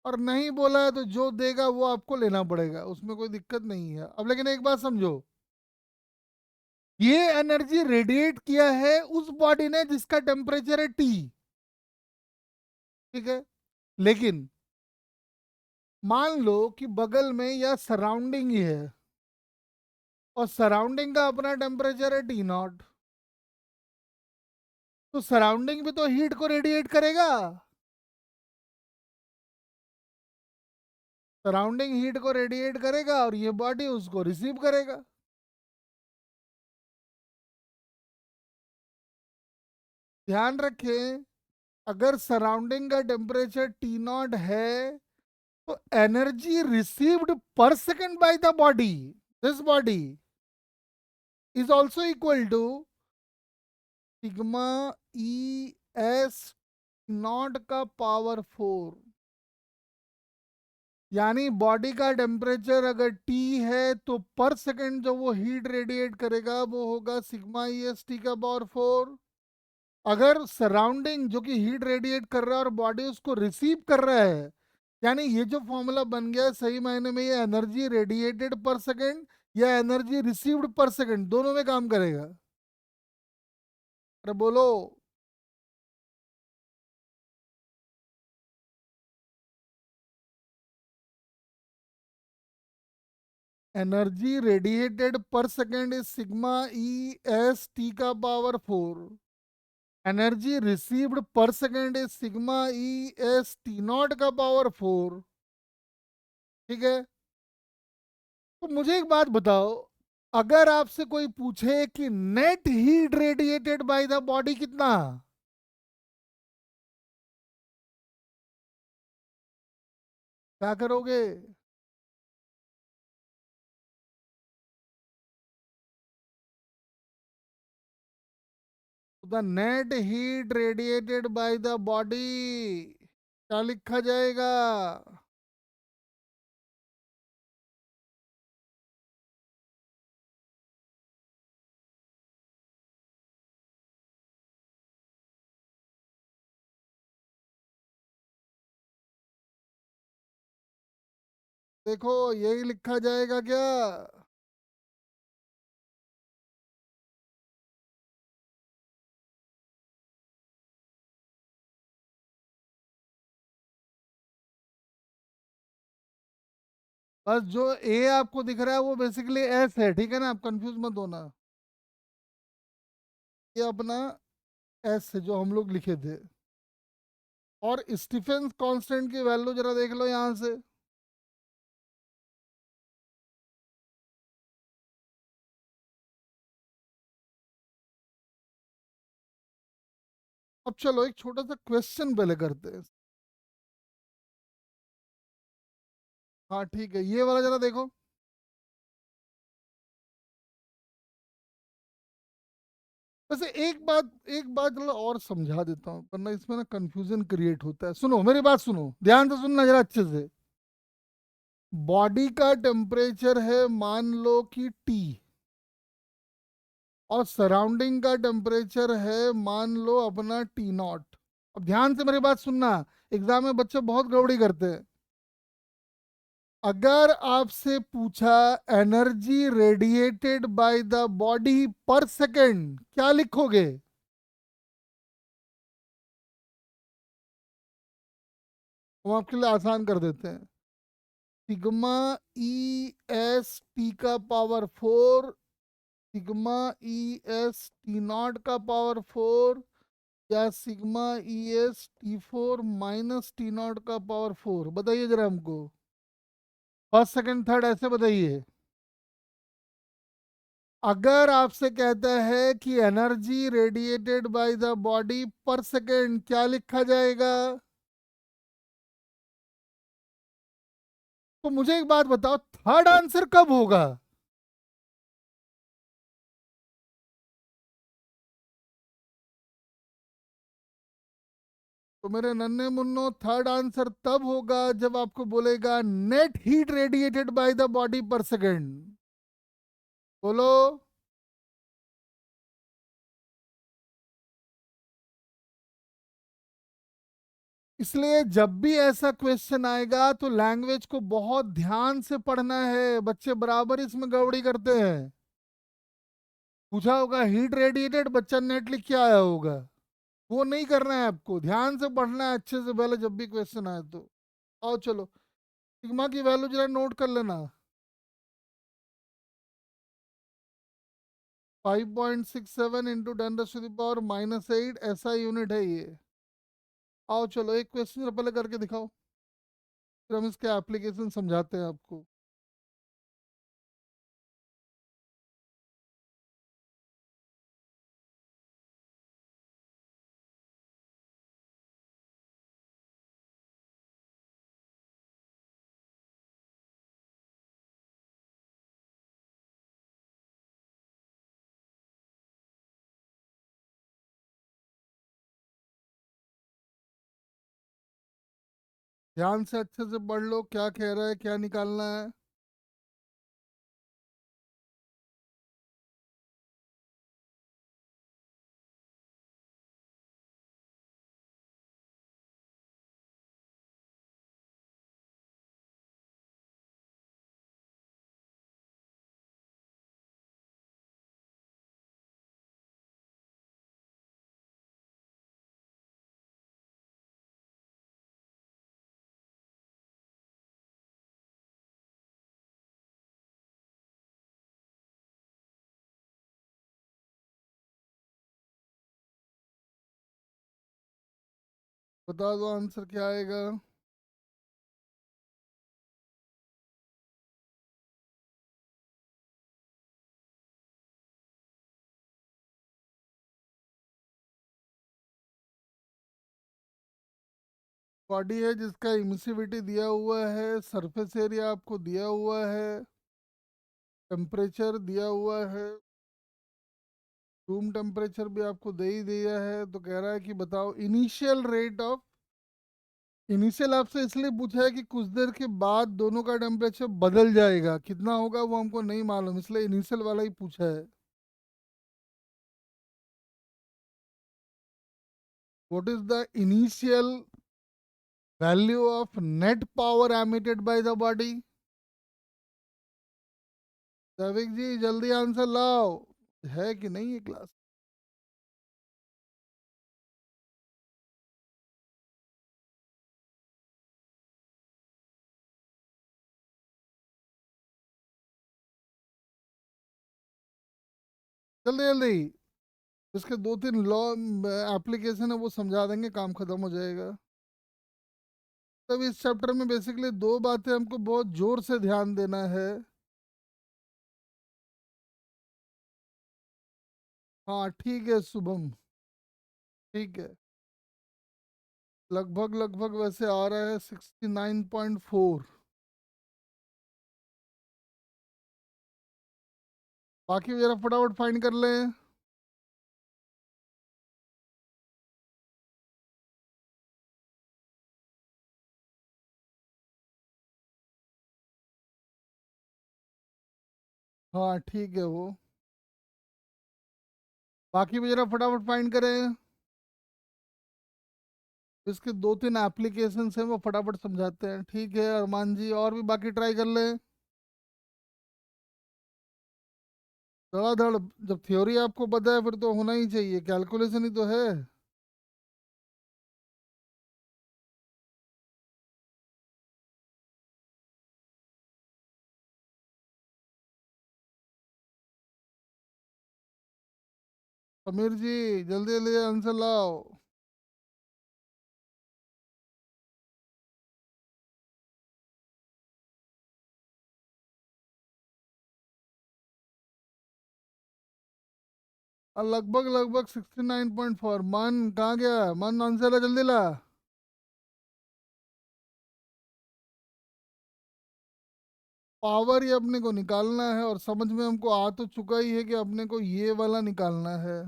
Speaker 1: और नहीं बोला है तो जो देगा वो आपको लेना पड़ेगा, उसमें कोई दिक्कत नहीं है। अब लेकिन एक बात समझो, ये एनर्जी रेडिएट किया है उस बॉडी ने जिसका टेम्परेचर है टी, ठीक है। लेकिन मान लो कि बगल में या सराउंडिंग ही है और सराउंडिंग का अपना टेम्परेचर है T0, तो सराउंडिंग भी तो हीट को रेडिएट करेगा। सराउंडिंग हीट को रेडिएट करेगा और ये बॉडी उसको रिसीव करेगा। ध्यान रखें, अगर सराउंडिंग का टेम्परेचर T0 है तो energy received per second by the body, this body is also equal to sigma E S naught का पावर 4। यानी बॉडी का टेम्परेचर अगर टी है तो पर सेकंड जो वो हीट रेडिएट करेगा वो होगा सिग्मा ई एस टी का पावर 4। अगर सराउंडिंग जो कि हीट रेडिएट कर रहा है और बॉडी उसको रिसीव कर रहा है, यानी ये जो फॉर्मूला बन गया है, सही मायने में ये एनर्जी रेडिएटेड पर सेकंड या एनर्जी रिसीव्ड पर सेकंड दोनों में काम करेगा। अरे बोलो। एनर्जी रेडिएटेड पर second is sigma E S T का power 4। Energy received per second is sigma E S T naught का पावर 4। ठीक है। तो मुझे एक बात बताओ, अगर आपसे कोई पूछे कि net heat radiated by the body कितना, क्या करोगे? The net heat radiated by the body क्या लिखा जाएगा? देखो यही लिखा जाएगा क्या? बस जो ए आपको दिख रहा है वो बेसिकली एस है, ठीक है ना, आप कंफ्यूज मत होना। ये अपना एस है जो हम लोग लिखे थे। और स्टीफेंस कांस्टेंट की वैल्यू जरा देख लो यहाँ से। अब चलो एक छोटा सा क्वेश्चन पहले करते हैं। हाँ ठीक है, ये वाला जरा देखो। वैसे एक बात जरा और समझा देता हूँ, वरना इसमें ना कंफ्यूजन क्रिएट होता है। सुनो मेरी बात, सुनो ध्यान से सुनना जरा अच्छे से। बॉडी का टेम्परेचर है मान लो कि टी, और सराउंडिंग का टेम्परेचर है मान लो अपना टी नॉट। अब ध्यान से मेरी बात सुनना, एग्जाम में बच्चे बहुत गड़बड़ी करते हैं। अगर आपसे पूछा energy radiated by the body पर सेकेंड, क्या लिखोगे? हम आपके लिए आसान कर देते हैं। सिग्मा ई एस टी का power 4, sigma E S T naught का पावर 4, या sigma E S T4 - T0 का पावर 4। बताइए जरा हमको, फर्स्ट सेकंड थर्ड ऐसे बताइए। अगर आपसे कहता है कि energy radiated by the body पर सेकंड, क्या लिखा जाएगा? तो मुझे एक बात बताओ, थर्ड आंसर कब होगा? तो मेरे नन्हे मुन्नो, थर्ड आंसर तब होगा जब आपको बोलेगा net heat radiated by the body पर सेकंड। बोलो। इसलिए जब भी ऐसा क्वेश्चन आएगा तो लैंग्वेज को बहुत ध्यान से पढ़ना है। बच्चे बराबर इसमें गड़बड़ी करते हैं। पूछा होगा हीट रेडिएटेड, बच्चा नेट लिख के आया होगा। वो नहीं करना है आपको, ध्यान से पढ़ना है अच्छे से पहले जब भी क्वेश्चन आए तो। आओ चलो, सिग्मा की वैल्यू जरा नोट कर लेना। 5.67 इंटू 10⁻⁻8 ऐसा यूनिट है ये। आओ चलो एक क्वेश्चन जरा पहले करके दिखाओ, फिर हम इसके एप्लीकेशन समझाते हैं आपको। ध्यान से अच्छे से पढ़ लो क्या कह रहा है, क्या निकालना है। बता दो आंसर क्या आएगा। बॉडी है जिसका इमिसिविटी दिया हुआ है, सरफेस एरिया आपको दिया हुआ है, टेम्परेचर दिया हुआ है, रूम टेम्परेचर भी आपको दे ही दिया है। तो कह रहा है कि बताओ इनिशियल रेट ऑफ इनिशियल आपसे इसलिए पूछा है कि कुछ देर के बाद दोनों का टेम्परेचर बदल जाएगा, कितना होगा वो हमको नहीं मालूम, इसलिए इनिशियल वाला ही पूछा है। What is the initial value of net power emitted by the body? Savik ji जल्दी आंसर लाओ, है कि नहीं ये क्लास? जल्दी जल्दी, इसके दो तीन लॉ एप्लीकेशन है वो समझा देंगे, काम खत्म हो जाएगा। तब इस चैप्टर में बेसिकली दो बातें हमको बहुत जोर से ध्यान देना है। हाँ ठीक है शुभम, ठीक है। लगभग लगभग वैसे आ रहा है 69.4। बाकी जरा फटाफट फाइंड कर लें। हाँ ठीक है वो, बाकी भी जरा फटाफट फाइंड करें। इसके दो तीन एप्लीकेशन हैं वो फटाफट समझाते हैं, ठीक है अरमान जी, और भी बाकी ट्राई कर लें। धड़ाधड़, जब थ्योरी आपको पता है फिर तो होना ही चाहिए, कैलकुलेशन ही तो है। समीर जी जल्दी जल्दी आंसर लाओ। लगभग लगभग 69.4। मन कहाँ गया? मन आंसर ला जल्दी ला। पावर ही अपने को निकालना है, और समझ में हमको आ तो चुका ही है कि अपने को ये वाला निकालना है।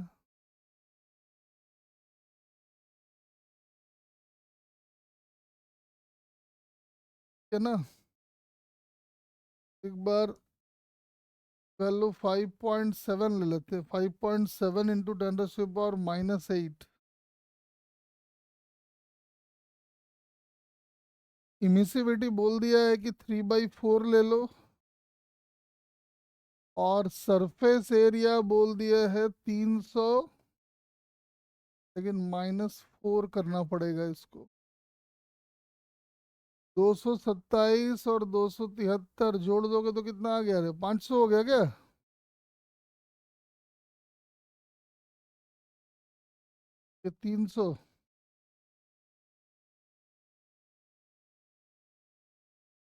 Speaker 1: है ना? एक बार वैल्यू 5.7 ले लेते हैं। 5.7 इंटू 10⁻⁻8। इमिसिविटी बोल दिया है कि 3/4 ले लो, और सरफेस एरिया बोल दिया है 300, लेकिन -4 करना पड़ेगा इसको। 227 और 273 जोड़ दोगे तो कितना आ गया रे? 500 हो गया क्या? ये 300?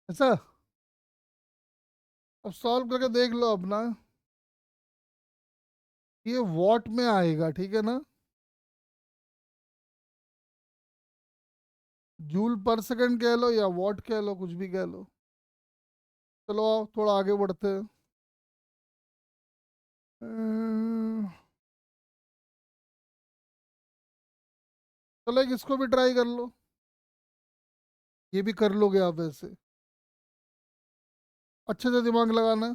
Speaker 1: ऐसा? अब सॉल्व करके देख लो अपना। ये वॉट में आएगा, ठीक है ना? जूल पर सेकंड कह लो या वॉट कह लो, कुछ भी कह लो। चलो आओ थोड़ा आगे बढ़ते हैं। चलो एक इसको भी ट्राई कर लो, ये भी कर लोगे आप ऐसे। अच्छे से दिमाग लगाना।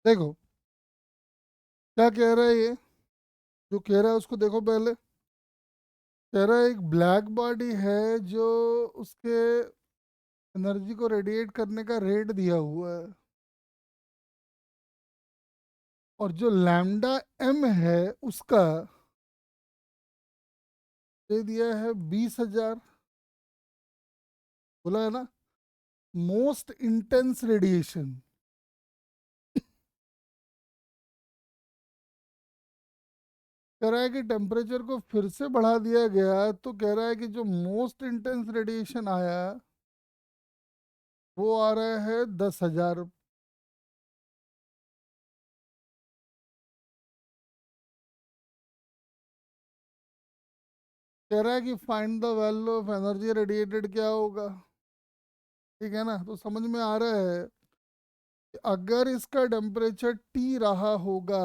Speaker 1: देखो क्या कह रहा है ये, जो कह रहा है उसको देखो पहले। कह रहा है एक ब्लैक बॉडी है जो उसके एनर्जी को रेडिएट करने का रेट दिया हुआ है, और जो लैम्डा एम है उसका दे दिया है 20,000। बोला है ना, मोस्ट इंटेंस रेडिएशन। कह रहा है कि टेम्परेचर को फिर से बढ़ा दिया गया, तो कह रहा है कि जो मोस्ट इंटेंस रेडिएशन आया वो आ रहा है 10,000। कह रहा है कि find the value of energy radiated क्या होगा। ठीक है ना, तो समझ में आ रहा है कि अगर इसका टेम्परेचर टी रहा होगा,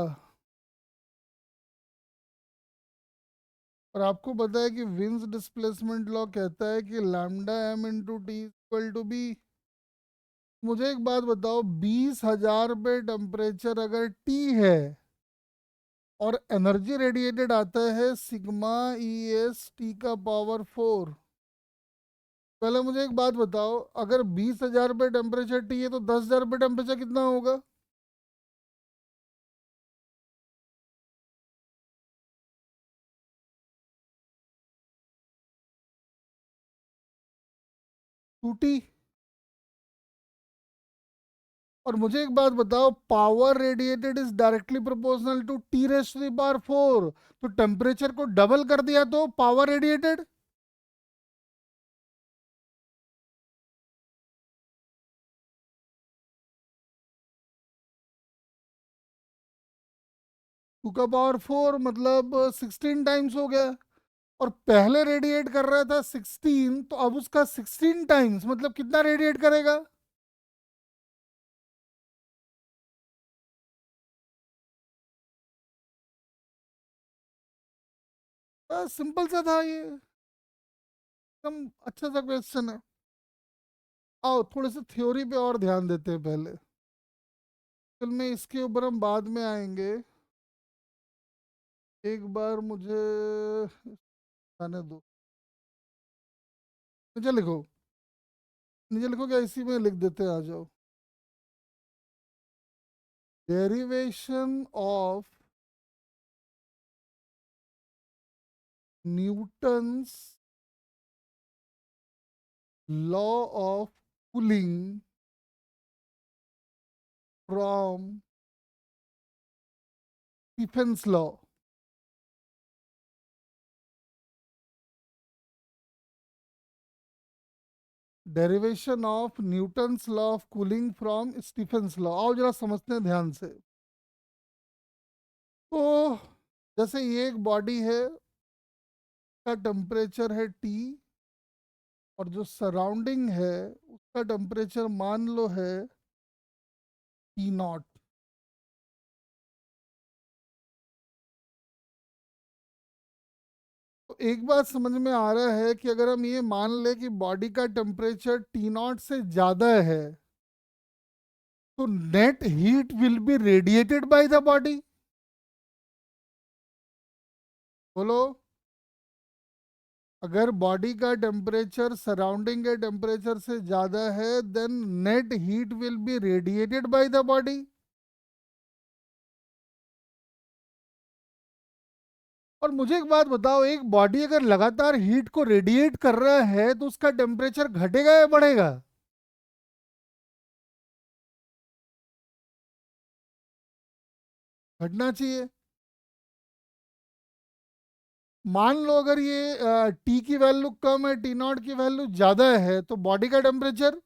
Speaker 1: और आपको पता है कि विंस डिस्प्लेसमेंट लॉ कहता है कि lambda M into T equal to B. मुझे एक बात बताओ, 20,000 पे टेम्परेचर अगर टी है और एनर्जी रेडिएटेड आता है सिग्मा ई एस टी का पावर 4। पहले मुझे एक बात बताओ, अगर 20,000 पे टेम्परेचर टी है तो 10,000 पे टेम्परेचर कितना होगा? Two T. और मुझे एक बात बताओ, power radiated is directly proportional to T raise to the power 4। तो टेम्परेचर को डबल कर दिया तो पावर रेडिएटेड। टू का पावर 4 मतलब 16 टाइम्स हो गया। और पहले रेडिएट कर रहा था 16, तो अब उसका 16 टाइम्स मतलब कितना रेडिएट करेगा? बस सिंपल सा था ये, एकदम अच्छा सा क्वेश्चन है। आओ थोड़े से थ्योरी पे और ध्यान देते हैं पहले, फिर में इसके ऊपर हम बाद में आएंगे। एक बार मुझे आने दो। नीचे लिखो, नीचे लिखो, क्या इसी में लिख देते हैं, आ जाओ। Derivation of Newton's law of cooling from Stephen's law. Derivation of Newton's law of cooling from Stephen's law. आओ जरा समझते हैं ध्यान से। तो जैसे ये एक बॉडी है, का टेम्परेचर है टी, और जो सराउंडिंग है उसका टेम्परेचर मान लो है टी नॉट। तो एक बात समझ में आ रहा है कि अगर हम ये मान ले कि बॉडी का टेम्परेचर टी नॉट से ज़्यादा है, तो net heat will be radiated by the body. बोलो। अगर बॉडी का टेम्परेचर सराउंडिंग के टेम्परेचर से ज़्यादा है, then net heat will be radiated by the body. और मुझे एक बात बताओ, एक बॉडी अगर लगातार हीट को रेडिएट कर रहा है तो उसका टेम्परेचर घटेगा या बढ़ेगा? घटना चाहिए। मान लो अगर ये टी की वैल्यू कम है, टी नॉट की वैल्यू ज्यादा है, तो बॉडी का टेम्परेचर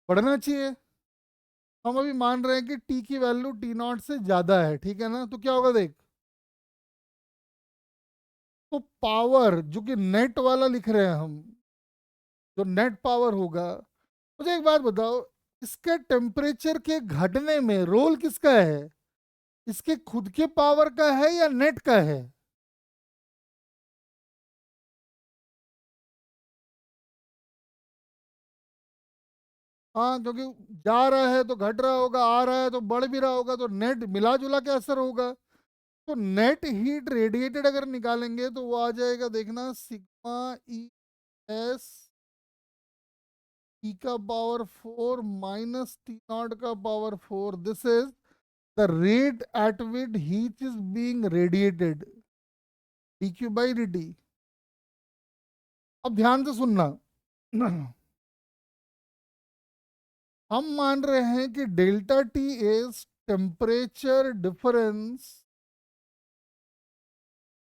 Speaker 1: बढ़ना चाहिए। हम अभी मान रहे हैं कि टी की वैल्यू टी नॉट से ज्यादा है, ठीक है ना, तो क्या होगा देख। तो पावर जो कि नेट वाला लिख रहे हैं हम, जो नेट पावर होगा, मुझे एक बात बताओ, इसके टेम्परेचर के घटने में रोल किसका है? इसके खुद के पावर का है या नेट का है? हाँ, क्योंकि जा रहा है तो घट रहा होगा, आ रहा है तो बढ़ भी रहा होगा, तो नेट मिला जुला के असर होगा। तो नेट हीट रेडिएटेड अगर निकालेंगे तो वो आ जाएगा, देखना, सिग्मा ई एस टी का पावर 4 माइनस टी नॉट का power 4। This is the rate at which heat is being radiated, D Q by D T. अब ध्यान से सुनना। हम मान रहे हैं कि delta T is temperature difference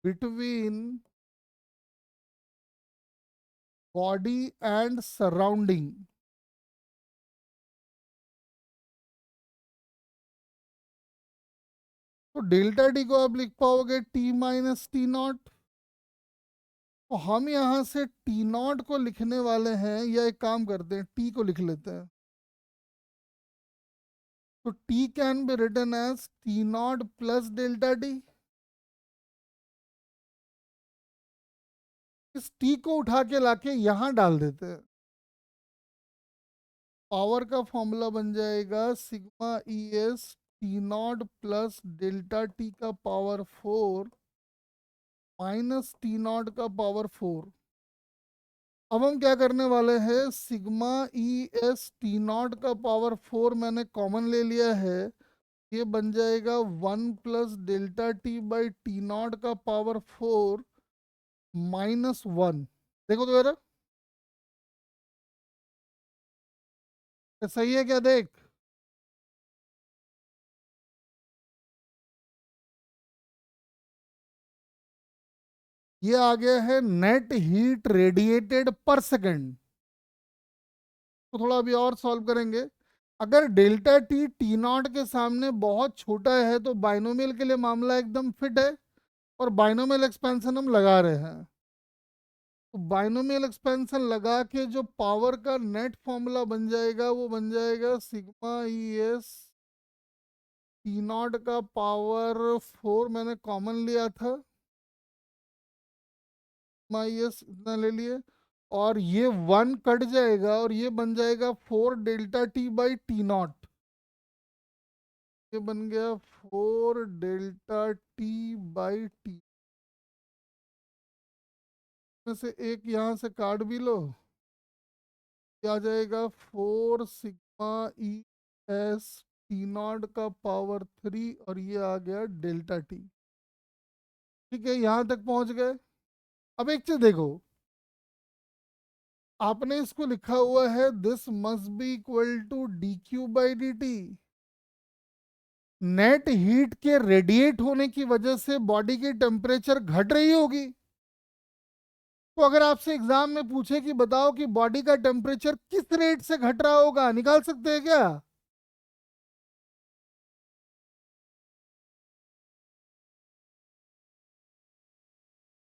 Speaker 1: between body and surrounding. तो डेल्टा टी को आप लिख पाओगे टी माइनस टी नॉट। तो हम यहां से टी नॉट को लिखने वाले हैं, या एक काम करते हैं, टी को लिख लेते हैं। तो T can be written as T naught plus delta T. इस टी को उठा के लाके यहां डाल देते हैं। पावर का फॉर्मूला बन जाएगा sigma E S T naught plus delta T का पावर 4 माइनस टी नॉट का पावर 4। अब हम क्या करने वाले हैं, sigma E S T naught का पावर 4 मैंने कॉमन ले लिया है। ये बन जाएगा 1 + delta T by T naught का पावर 4 -1। देखो तो यार, ये सही है क्या, देख। ये आ गया है नेट हीट रेडिएटेड पर सेकंड। तो थोड़ा अभी और सॉल्व करेंगे। अगर डेल्टा टी टी नॉट के सामने बहुत छोटा है तो बाइनोमियल के लिए मामला एकदम फिट है, और बाइनोमियल एक्सपेंशन हम लगा रहे हैं। तो बाइनोमियल एक्सपेंशन लगा के जो पावर का नेट फॉर्मूला बन जाएगा वो बन जाएगा sigma E S T naught का पावर 4 मैंने कॉमन लिया था, सिग्मा ई एस इतना ले लिए, और ये 1 कट जाएगा और ये बन जाएगा 4 ΔT/T0। ये बन गया 4 ΔT/T में से एक यहाँ से काट भी लो, ये आ जाएगा 4 sigma E S T naught का पावर 3, और ये आ गया डेल्टा टी। ठीक है, यहाँ तक पहुँच गए। अब एक चीज देखो, आपने इसको लिखा हुआ है this must be equal to D Q by D T. Net heat के रेडिएट होने की वजह से बॉडी की टेम्परेचर घट रही होगी। तो अगर आपसे एग्जाम में पूछे कि बताओ कि बॉडी का टेम्परेचर किस रेट से घट रहा होगा, निकाल सकते हैं क्या?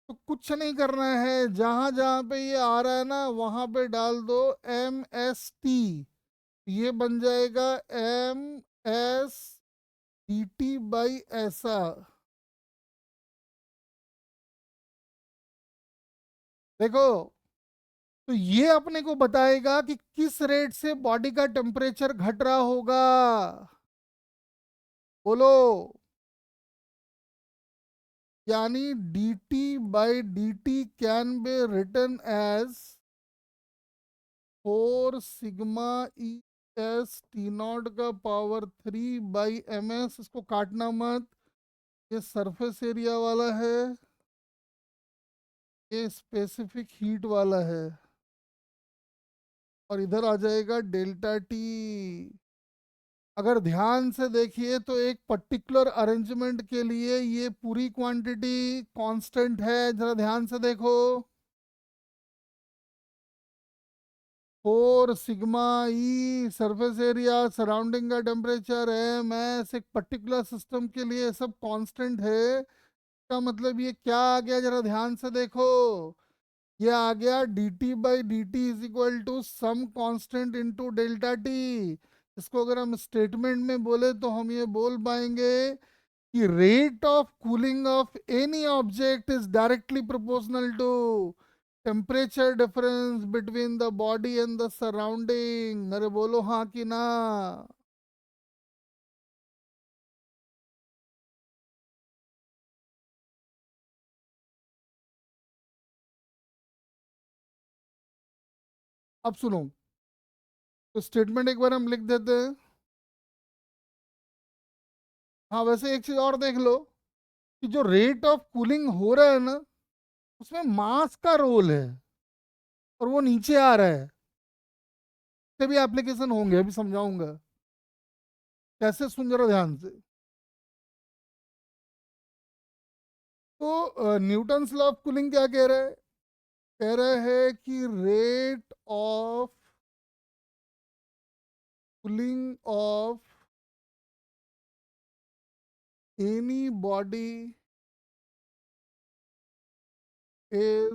Speaker 1: तो कुछ नहीं करना है, जहां जहां पे ये आ रहा है ना वहां पे डाल दो MST। ये बन जाएगा MS/DT ऐसा। देखो, तो ये अपने को बताएगा कि किस रेट से बॉडी का टेम्परेचर घट रहा होगा। बोलो। यानी dt/dt can be written as 4 sigma E S T naught का पावर 3/ms। इसको काटना मत, ये सरफेस एरिया वाला है, ये स्पेसिफिक हीट वाला है, और इधर आ जाएगा डेल्टा टी। अगर ध्यान से देखिए तो एक पर्टिकुलर अरेंजमेंट के लिए ये पूरी क्वांटिटी कांस्टेंट है, जरा ध्यान से देखो। 4 सिग्मा ई सरफेस एरिया सराउंडिंग का टेम्परेचर है, मैस एक पर्टिकुलर सिस्टम के लिए सब कांस्टेंट है। का मतलब ये क्या आ गया, जरा ध्यान से देखो। ये आ गया dt/dt is equal to some constant into delta T. इसको अगर हम स्टेटमेंट में बोले तो हम ये बोल पाएंगे कि rate of cooling of any object is directly proportional to temperature difference between the body and the surrounding. अरे बोलो हाँ कि ना। अब सुनो, तो स्टेटमेंट एक बार हम लिख देते हैं। हाँ, वैसे एक चीज और देख लो कि जो रेट ऑफ कूलिंग हो रहा है ना, उसमें मास का रोल है और वो नीचे आ रहा है। इसके भी एप्लीकेशन होंगे, अभी समझाऊंगा कैसे। सुन जरा ध्यान से। तो न्यूटन्स लॉ ऑफ कूलिंग क्या कह रहा है? कह रहा है कि rate of cooling of any body is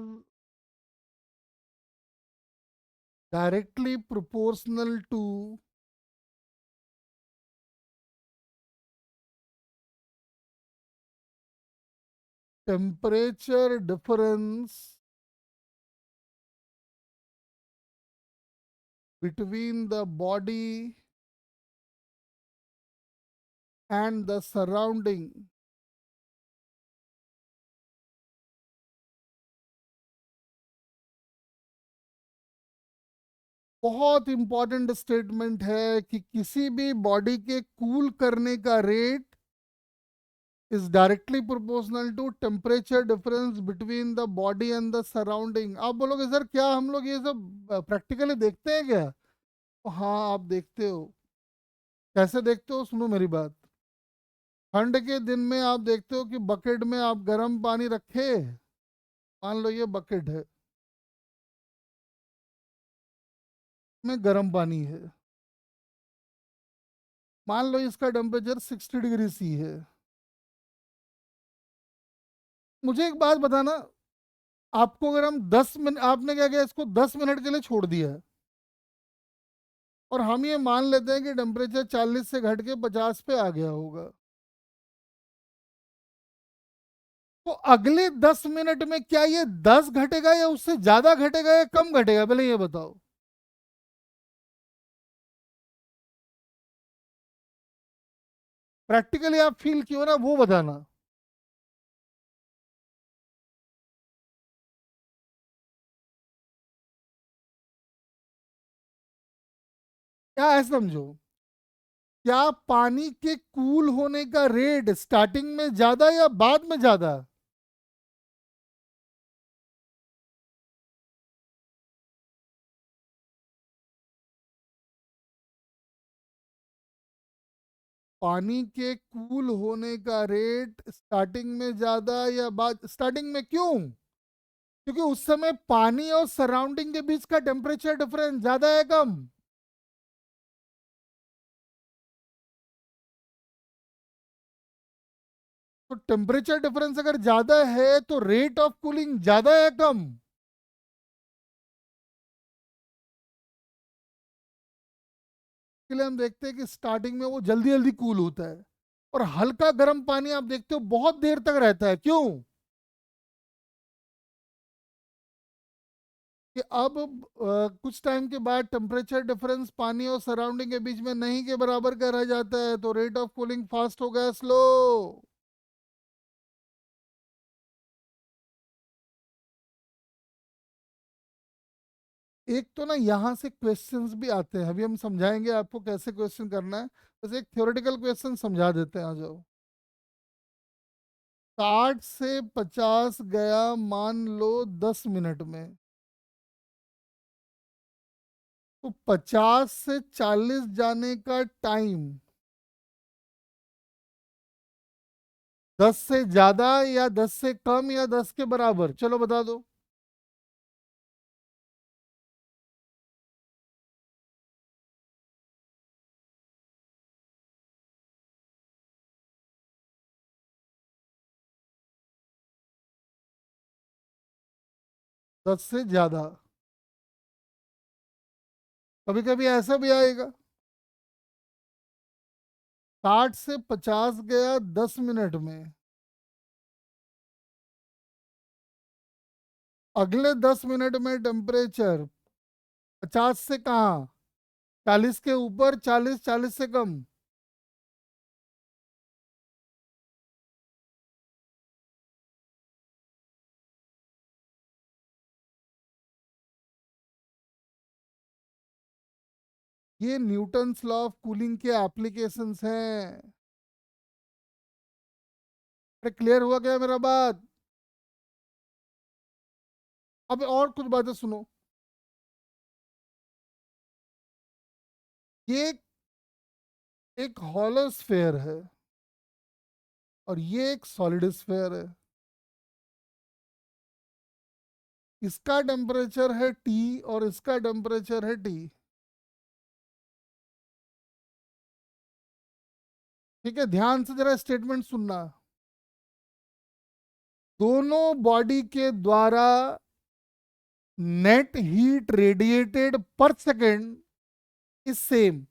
Speaker 1: directly proportional to temperature difference between the body and the surrounding. बहुत इंपॉर्टेंट स्टेटमेंट है कि किसी भी बॉडी के कूल करने का rate is directly proportional to temperature difference between the body and the surrounding. आप बोलोगे सर क्या हम लोग ये सब प्रैक्टिकली देखते हैं क्या? तो हाँ, आप देखते हो। कैसे देखते हो? सुनो मेरी बात। ठंड के दिन में आप देखते हो कि बकेट में आप गर्म पानी रखे। मान लो ये बकेट है, में गर्म पानी है। मान लो इसका टेम्परेचर 60 डिग्री सी है। मुझे एक बात बताना, आपको अगर हम 10 मिनट, आपने क्या किया, इसको 10 मिनट के लिए छोड़ दिया है और हम ये मान लेते हैं कि टेम्परेचर 40 से घट के 50 पे आ गया होगा। तो अगले 10 मिनट में क्या ये 10 घटेगा या उससे ज्यादा घटेगा या कम घटेगा? पहले ये बताओ। प्रैक्टिकली आप फील किए हो ना, वो बताना। क्या है समझो, क्या पानी के कूल होने का रेट स्टार्टिंग में ज्यादा या बाद में ज्यादा? पानी के कूल होने का रेट स्टार्टिंग में ज्यादा या बाद? स्टार्टिंग में क्यों? क्योंकि उस समय पानी और सराउंडिंग के बीच का टेम्परेचर डिफरेंस ज्यादा है कम? तो टेम्परेचर डिफरेंस अगर ज्यादा है तो रेट ऑफ कूलिंग ज्यादा है कम? इसलिए हम देखते हैं कि स्टार्टिंग में वो जल्दी जल्दी कूल होता है और हल्का गर्म पानी आप देखते हो बहुत देर तक रहता है। क्यों? कि अब कुछ टाइम के बाद टेम्परेचर डिफरेंस पानी और सराउंडिंग के बीच में नहीं के बराबर का रह जाता है, तो रेट ऑफ कूलिंग फास्ट हो गया स्लो। एक तो ना यहाँ से क्वेश्चंस भी आते हैं, अभी हम समझाएंगे आपको कैसे क्वेश्चन करना है। बस एक थ्योरेटिकल क्वेश्चन समझा देते हैं, आ जाओ। 60 से 50 गया मान लो 10 मिनट में, तो 50 से 40 जाने का टाइम 10 से ज्यादा या 10 से कम या 10 के बराबर? चलो बता दो। 10 से ज्यादा। कभी कभी ऐसा भी आएगा, 60 से 50 गया 10 मिनट में, अगले 10 मिनट में टेम्परेचर 50 से कहाँ, 40 के ऊपर, 40 से कम। ये न्यूटन्स लॉ ऑफ कूलिंग के एप्लीकेशंस हैं। अरे क्लियर हुआ क्या मेरा बात? अब और कुछ बातें सुनो। ये एक हॉलो स्फेयर है और ये एक सॉलिड स्फेयर है। इसका टेम्परेचर है टी और इसका टेम्परेचर है टी। ठीक है, ध्यान से जरा स्टेटमेंट सुनना। दोनों बॉडी के द्वारा net heat radiated per second is same.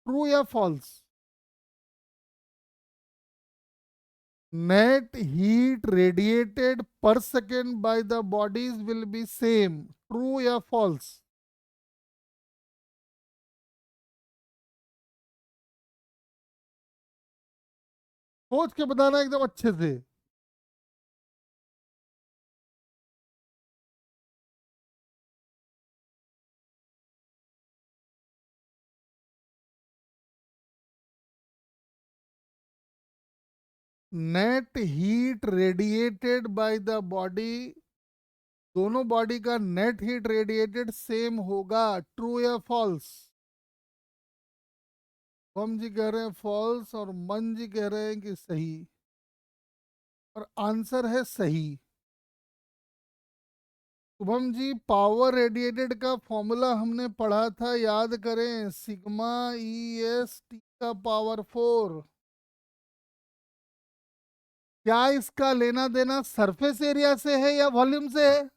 Speaker 1: True या false? Net heat radiated per second by the bodies will be same. True या फॉल्स? सोच के बताना एकदम अच्छे से। Net heat radiated by the body, दोनों बॉडी का नेट हीट रेडिएटेड सेम होगा। ट्रू या फॉल्स? ओम जी कह रहे हैं फॉल्स और मन जी कह रहे हैं कि सही। और आंसर है सही। शुभम जी, पावर रेडिएटेड का फॉर्मूला हमने पढ़ा था, याद करें, सिग्मा ई एस टी का पावर 4। क्या इसका लेना देना सरफेस एरिया से है या वॉल्यूम से है?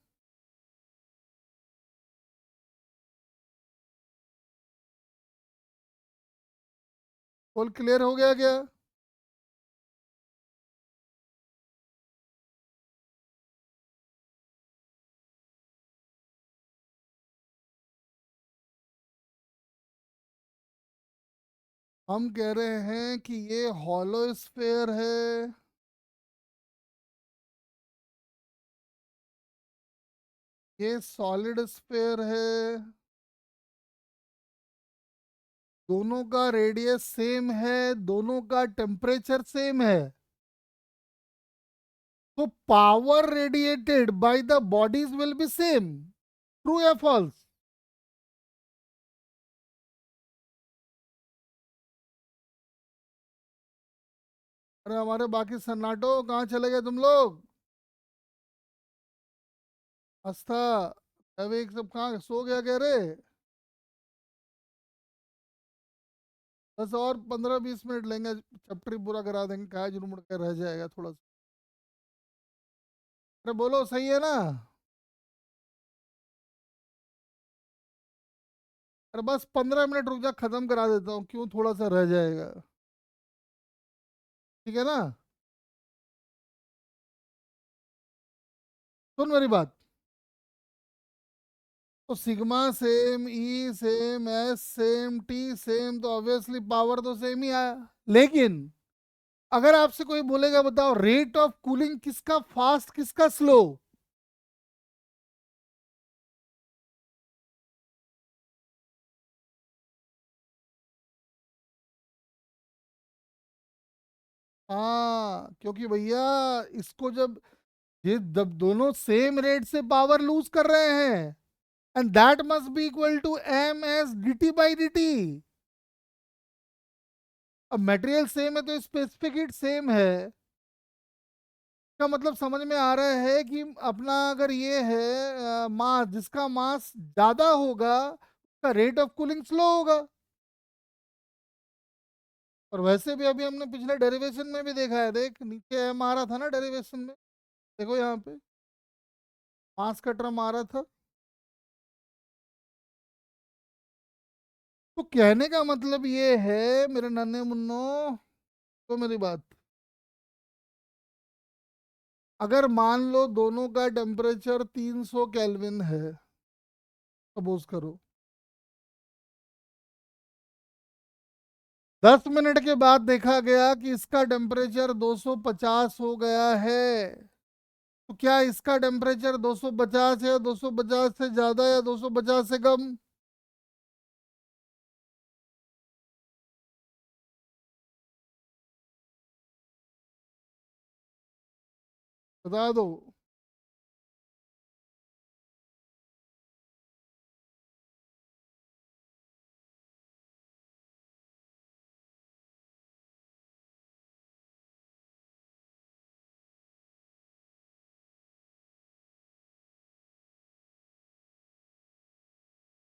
Speaker 1: बोल, क्लियर हो गया क्या? हम कह रहे हैं कि ये हॉलो स्फेयर है, ये सॉलिड स्फेयर है। दोनों का रेडियस सेम है, दोनों का टेम्परेचर सेम है। तो power radiated by the bodies will be same. True या फॉल्स? अरे हमारे बाकी सन्नाटो कहाँ चले गए तुम लोग? आस्था, अभी एक सब कहाँ सो गया कह रहे? बस और 15-20 मिनट लेंगे, चैप्टर ही पूरा करा देंगे, कहा जुर्मुड़ के रह जाएगा थोड़ा सा। अरे बोलो, सही है ना? अरे बस 15 मिनट रुक जा, खत्म करा देता हूँ, क्यों थोड़ा सा रह जाएगा। ठीक है ना? सुन मेरी बात। तो sigma same, E same, S same, T same, तो ऑब्वियसली पावर तो सेम ही आया। लेकिन अगर आपसे कोई बोलेगा बताओ रेट ऑफ कूलिंग किसका फास्ट किसका स्लो? हाँ, क्योंकि भैया इसको जब ये जब दोनों सेम रेट से पावर लूज कर रहे हैं, and that must be equal to M S D T by D T. अब मटेरियल सेम है तो स्पेसिफिक हीट सेम है। का मतलब समझ में आ रहा है कि अपना अगर ये है मास, जिसका मास ज्यादा होगा उसका रेट ऑफ कूलिंग स्लो होगा। और वैसे भी अभी हमने पिछले डेरिवेशन में भी देखा है, देख नीचे एम आ रहा था ना डेरिवेशन में। देखो यहाँ पे मास का टर्म आ रहा था। तो कहने का मतलब ये है मेरे नन्हे मुन्नो, तो मेरी बात, अगर मान लो दोनों का टेम्परेचर 300 केल्विन है, सपोज करो, 10 मिनट के बाद देखा गया कि इसका टेम्परेचर 250 हो गया है, तो क्या इसका टेम्परेचर 250 है, 250 से ज्यादा या 250 से कम? बता दो।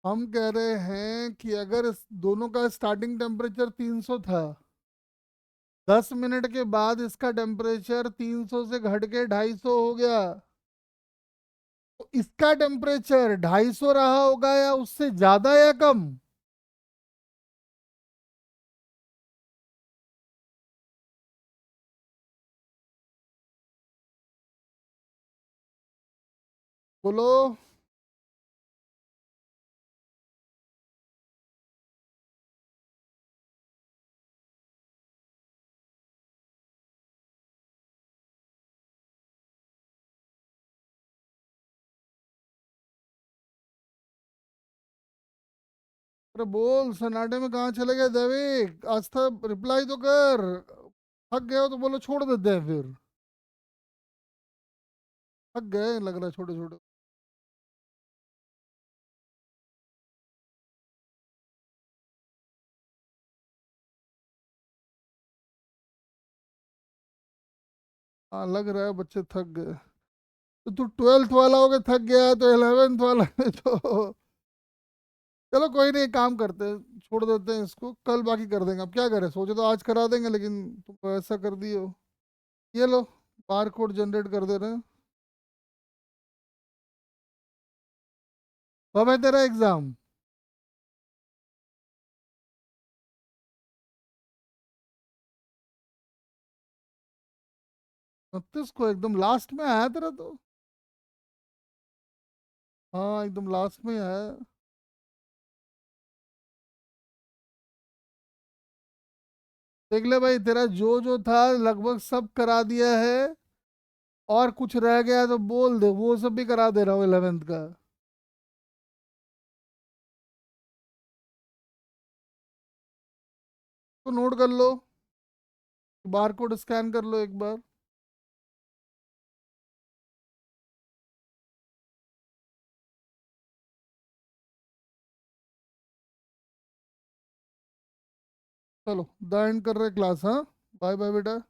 Speaker 1: हम कह रहे हैं कि अगर दोनों का स्टार्टिंग टेम्परेचर 300 था, 10 मिनट के बाद इसका टेम्परेचर 300 से घट के 250 हो गया, तो इसका टेम्परेचर 250 रहा होगा या उससे ज्यादा या कम? बोलो। अरे बोल, सन्नाटे में कहाँ चले गए देविक? आज तक रिप्लाई तो कर। थक गए हो तो बोलो, छोड़ देते हैं फिर। थक गए लग रहा है, छोटे छोटे। हाँ लग रहा है बच्चे थक गए। तो तू 12th वाला हो गया थक गया, तो 11th वाला है तो चलो कोई नहीं, एक काम करते हैं, छोड़ देते हैं इसको, कल बाकी कर देंगे। अब क्या करें, सोचे तो आज करा देंगे, लेकिन तुम ऐसा कर दिए हो। ये लो, बार कोड जनरेट कर दे रहे हैं। कब है तेरा एग्जाम? 29 को? एकदम लास्ट में आया तेरा तो। हाँ एकदम लास्ट में आया। देख ले भाई, तेरा जो जो था लगभग सब करा दिया है, और कुछ रह गया तो बोल दे, वो सब भी करा दे रहा हूँ 11th का। तो नोट कर लो, बार कोड स्कैन कर लो एक बार। चलो द एंड कर रहे क्लास। हाँ, बाय बाय बेटा।